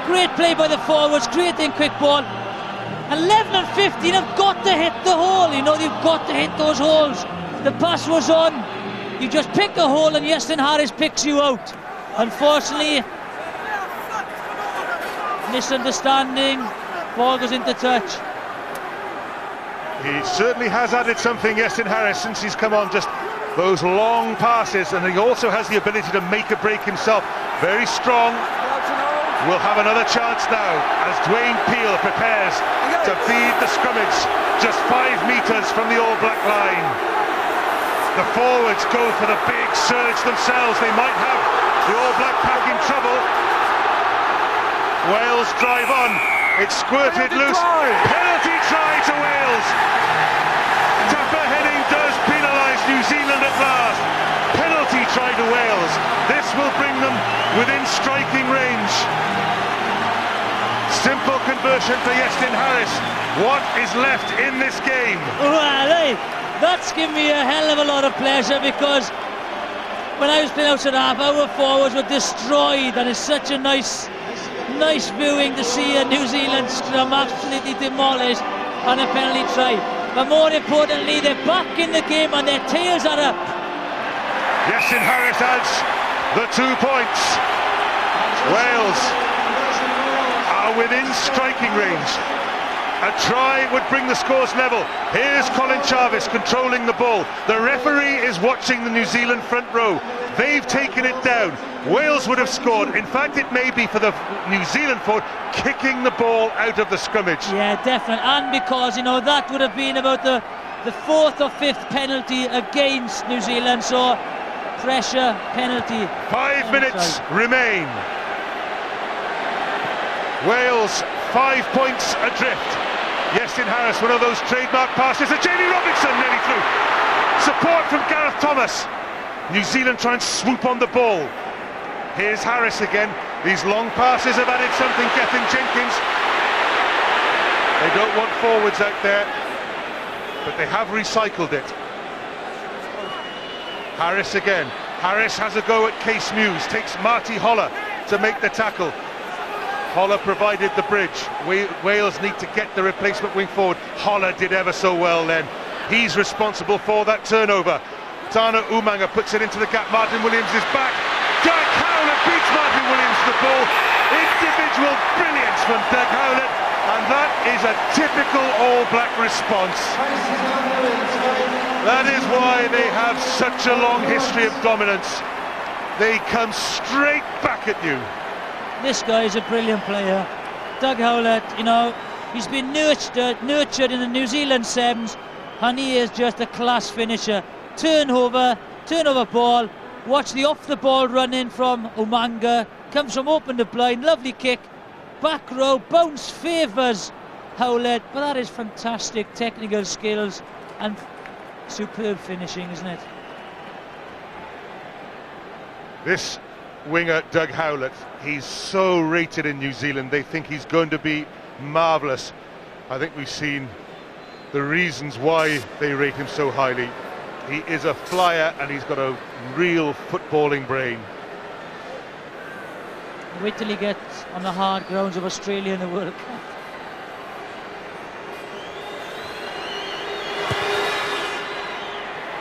Great play by the forwards, creating quick ball. 11 and 15 have got to hit the hole, you know, they've got to hit those holes. The pass was on, you just pick a hole and Iestyn Harris picks you out. Unfortunately, misunderstanding, ball goes into touch. He certainly has added something, Iestyn Harris, since he's come on, just those long passes, and he also has the ability to make a break himself. Very strong. We'll have another chance now as Dwayne Peel prepares to feed the scrummage just 5 metres from the All Black line. The forwards go for the big surge themselves. They might have the All Black pack in trouble. Wales drive on. It's squirted loose. Penalty try to Wales. Tougher Henning does penalise New Zealand at last. Penalty try to Wales. This will bring them within striking range. Simple conversion for Iestyn Harris. What is left in this game? Well, hey, that's given me a hell of a lot of pleasure because when I was playing outside half, our forwards were destroyed, and it's such a nice viewing to see a New Zealand scrum absolutely demolished on a penalty try. But more importantly, they're back in the game and their tails are up. Iestyn Harris adds the 2 points. Wales are within striking range. A try would bring the scores level. Here's Colin Charvis controlling the ball. The referee is watching the New Zealand front row. They've taken it down. Wales would have scored. In fact, it may be for the New Zealand forward kicking the ball out of the scrummage. Yeah, definitely. And because, you know, that would have been about the 4th or 5th penalty against New Zealand. So, pressure, penalty. 5 minutes remain. Wales 5 points adrift. Iestyn Harris, one of those trademark passes. And Jamie Robinson nearly through. Support from Gareth Thomas. New Zealand try and swoop on the ball. Here's Harris again. These long passes have added something. Gethin Jenkins. They don't want forwards out there, but they have recycled it. Harris again. Harris has a go at Case Muse. Takes Marty Holler to make the tackle. Holler provided the bridge. Wales need to get the replacement wing forward. Holler did ever so well then. He's responsible for that turnover. Tana Umaga puts it into the gap. Martyn Williams is back. Doug Howlett beats Martyn Williams to the ball. Individual brilliance from Doug Howlett. And that is a typical All Black response. That is why they have such a long history of dominance. They come straight back at you. This guy is a brilliant player. Doug Howlett, you know, he's been nurtured in the New Zealand Sevens, and he is just a class finisher. Turnover ball. Watch the off the ball run in from Umaga. Comes from open to blind. Lovely kick. Back row bounce favours Howlett, but that is fantastic technical skills and superb finishing, isn't it? This winger, Doug Howlett, he's so rated in New Zealand. They think he's going to be marvellous. I think we've seen the reasons why they rate him so highly. He is a flyer and he's got a real footballing brain. Wait till he gets on the hard grounds of Australia in the World Cup.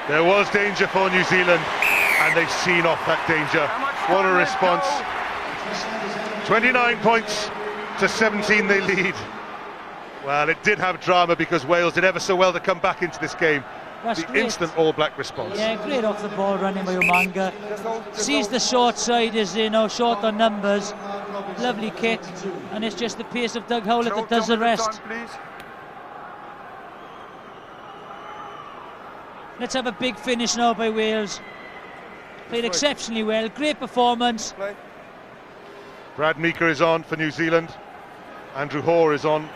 There was danger for New Zealand and they've seen off that danger. What a response. 29 points to 17 they lead. Well, it did have drama because Wales did ever so well to come back into this game. That's the great. Instant All Black response. Yeah, great off the ball running by Umaga. Sees the short side is, you know, short on numbers. Lovely kick, and it's just the pace of Doug Howlett that does the rest. Let's have a big finish now by Wales. Played exceptionally well, great performance. Brad Meeker is on for New Zealand. Andrew Hoare is on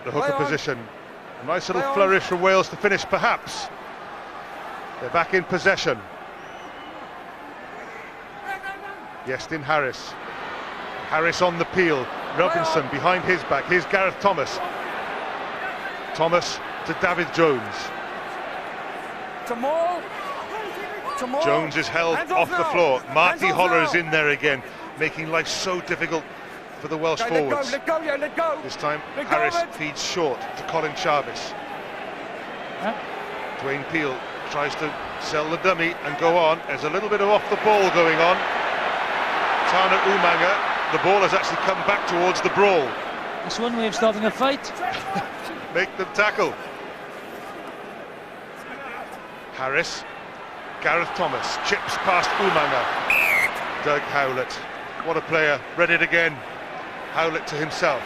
the hooker position. A nice little flourish from Wales to finish, perhaps. They're back in possession. Iestyn Harris. Harris on the peel. Robinson behind his back. Here's Gareth Thomas. Thomas to Dafydd Jones. Jones is held off the floor. Marty Holler is in there again, making life so difficult for the Welsh forwards. This time Harris feeds short to Colin Charvis. Dwayne Peel tries to sell the dummy and go on. There's a little bit of off the ball going on. Tana Umaga, the ball has actually come back towards the brawl. That's one way of stopping a fight. Make them tackle. Harris, Gareth Thomas chips past Umaga. Doug Howlett, what a player, read it again. Howlett to himself.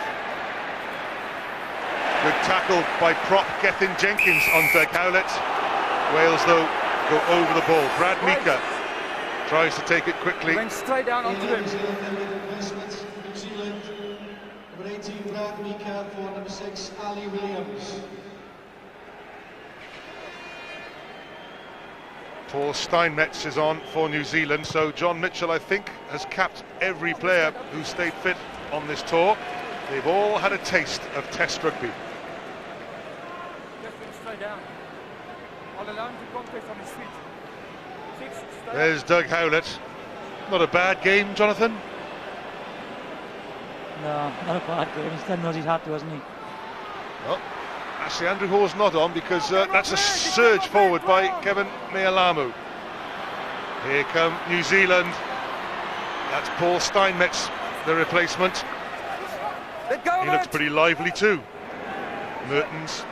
Good tackle by prop Gethin Jenkins on Doug Howlett. Wales though go over the ball. Brad Meeker tries to take it quickly. Went straight down onto him. New Zealand, number 18 Brad Meeker for number 6 Ali Williams. Paul Steinmetz is on for New Zealand, so John Mitchell, I think, has capped every player who stayed fit on this tour. They've all had a taste of Test rugby. There's Doug Howlett. Not a bad game, Jonathan? No, not a bad game. He's done what he's had to, hasn't he? Well, actually, Andrew Hoare's not on because that's a surge forward by Kevin Mealamu. Here come New Zealand. That's Paul Steinmetz, the replacement. He looks pretty lively too. Mehrtens.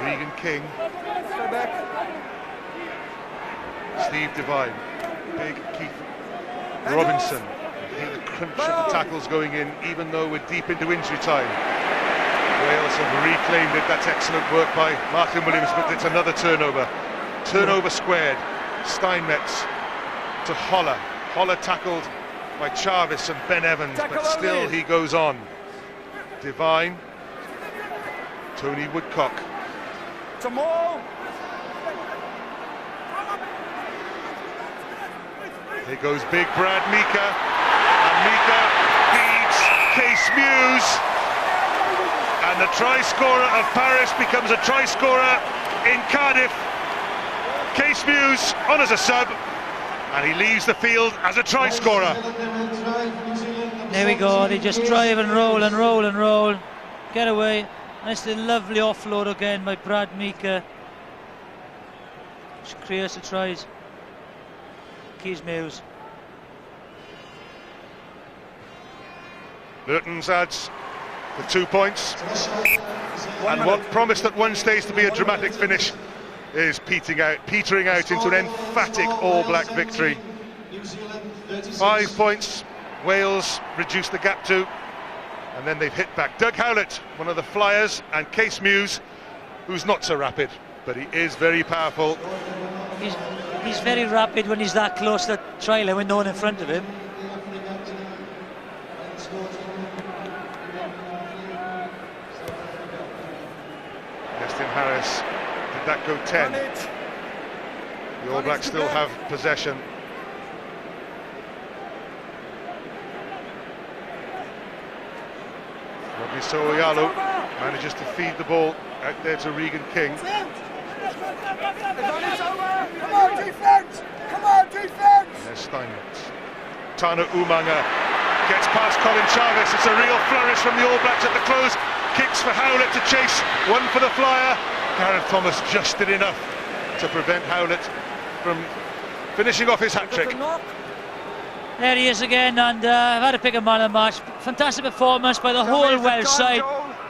Regan King. Steve Devine. Big Keith Robinson. Hear the crunch of the tackles going in, even though we're deep into injury time. Wales have reclaimed it. That's excellent work by Martyn Williams, but it's another turnover. Turnover squared. Steinmetz to Holler. Holler tackled by Charvis and Ben Evans, but still he goes on. Devine. Tony Woodcock. Here goes big Brad Meeker. Meeker beats Case Muse, and the try scorer of Paris becomes a try scorer in Cardiff. Case Muse on as a sub, and he leaves the field as a try scorer. There we go, they just drive and roll and roll and roll, get away, and it's a lovely offload again by Brad Meeker, which creates the tries. Case Muse. Mehrtens adds the 2 points, and what promised at one stage to be a dramatic finish is petering out into an emphatic All Black victory. 5 points Wales reduced the gap to, and then they've hit back. Doug Howlett, one of the flyers, and Case Muse, who's not so rapid, but he is very powerful. He's very rapid when he's that close to the try line with no one in front of him. Iestyn Harris, did that go 10? The All Blacks still have possession. So'oialo manages to feed the ball out there to Regan King. Come on, defence! Come on, defence! And there's Steinmetz. Tana Umaga gets past Colin Charvis. It's a real flourish from the All Blacks at the close. Kicks for Howlett to chase. One for the flyer. Gareth Thomas just did enough to prevent Howlett from finishing off his hat-trick. There he is again, and I've had to pick a man of the match. Fantastic performance by the whole Welsh side.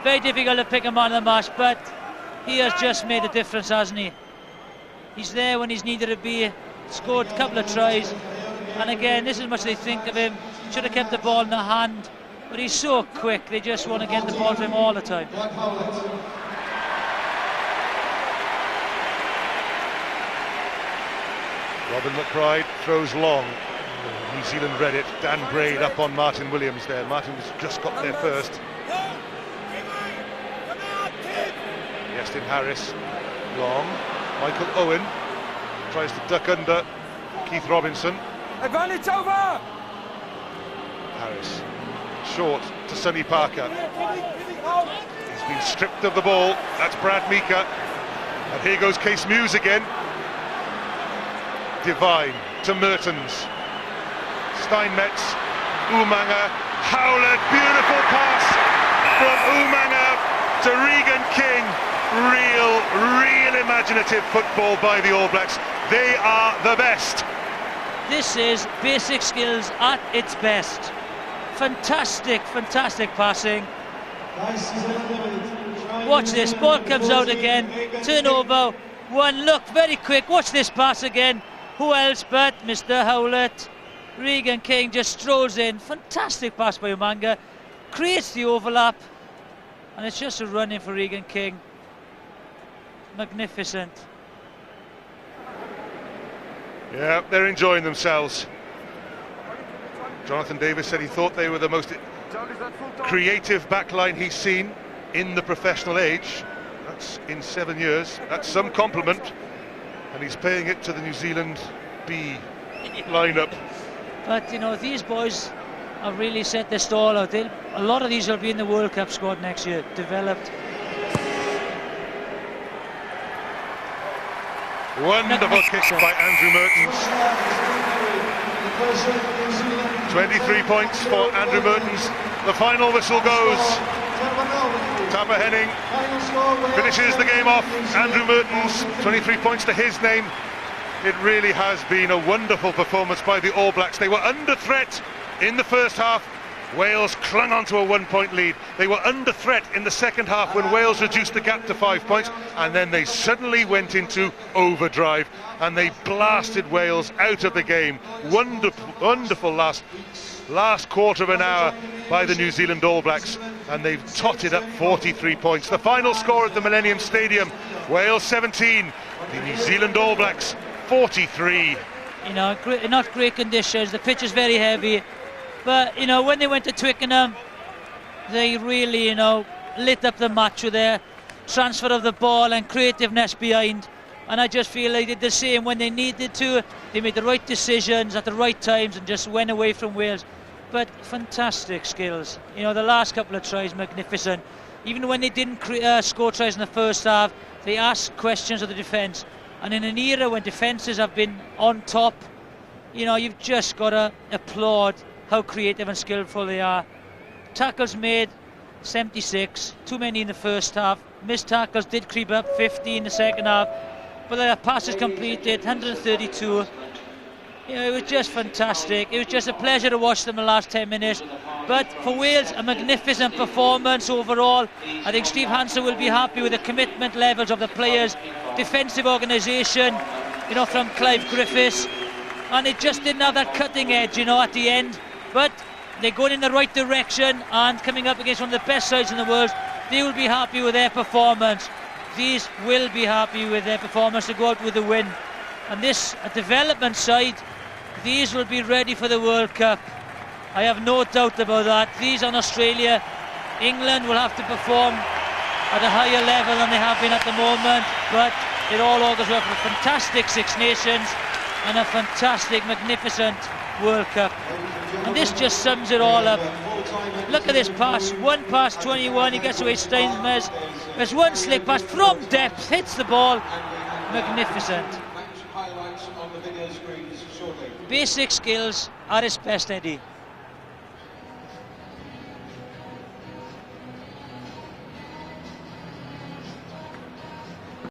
Very difficult to pick a man of the match, but he has just made a difference, hasn't he? He's there when he's needed to be. Scored a couple of tries, and again, this is much they think of him. Should have kept the ball in the hand, but he's so quick. They just want to get the ball to him all the time. Robin McBryde throws long. New Zealand read it. Dan Braid up on Martyn Williams there. Martyn was just got there first. Iestyn Harris, long. Michael Owen tries to duck under Keith Robinson. Advantage over! Harris, short to Sonny Parker. He's been stripped of the ball. That's Brad Mika. And here goes Case Muse again. Divine to Mehrtens. Steinmetz, Umaga, Howlett, beautiful pass from Umaga to Regan King. Real imaginative football by the All Blacks. They are the best. This is basic skills at its best. Fantastic passing. Watch this, ball comes out again, turnover, one look, very quick. Watch this pass again. Who else but Mr. Howlett? Regan King just strolls in. Fantastic pass by Umaga, creates the overlap, and it's just a run in for Regan King. Magnificent. Yeah, they're enjoying themselves. Jonathan Davis said he thought they were the most creative backline he's seen in the professional age. That's in 7 years. That's some compliment, and he's paying it to the New Zealand B lineup. But you know, these boys have really set their stall out. A lot of these will be in the World Cup squad next year, developed. Wonderful kick by Andrew Mehrtens. 23 points for Andrew Mehrtens. The final whistle goes. Tapa Henning finishes the game off. Andrew Mehrtens, 23 points to his name. It really has been a wonderful performance by the All Blacks. They were under threat in the first half. Wales clung on to a 1 point lead. They were under threat in the second half when Wales reduced the gap to 5 points, and then they suddenly went into overdrive and they blasted Wales out of the game. Wonderful last quarter of an hour by the New Zealand All Blacks, and they've totted up 43 points. The final score at the Millennium Stadium: Wales 17, the New Zealand All Blacks 43. You know, not great conditions. The pitch is very heavy. But, you know, when they went to Twickenham, they really, you know, lit up the match with their transfer of the ball and creativeness behind. And I just feel they did the same when they needed to. They made the right decisions at the right times and just went away from Wales. But fantastic skills. You know, the last couple of tries, magnificent. Even when they didn't score tries in the first half, they asked questions of the defence. And in an era when defences have been on top, you know, you've just got to applaud how creative and skillful they are. Tackles made, 76, too many in the first half. Missed tackles did creep up, 50 in the second half. But their passes completed, 132. You know, it was just fantastic. It was just a pleasure to watch them the last 10 minutes. But for Wales, a magnificent performance overall. I think Steve Hansen will be happy with the commitment levels of the players, defensive organisation, you know, from Clive Griffiths, and it just didn't have that cutting edge, you know, at the end. But they're going in the right direction, and coming up against one of the best sides in the world, they will be happy with their performance. These will be happy with their performance to go out with the win. And this, a development side, these will be ready for the World Cup. I have no doubt about that. These on Australia, England will have to perform at a higher level than they have been at the moment, but it all augurs well for a fantastic Six Nations and a fantastic, magnificent World Cup. And this just sums it all up. Look at this pass, 1 pass 21, he gets away Steinmetz. There's one slick pass from depth, hits the ball, magnificent. Basic skills at its best, Eddie.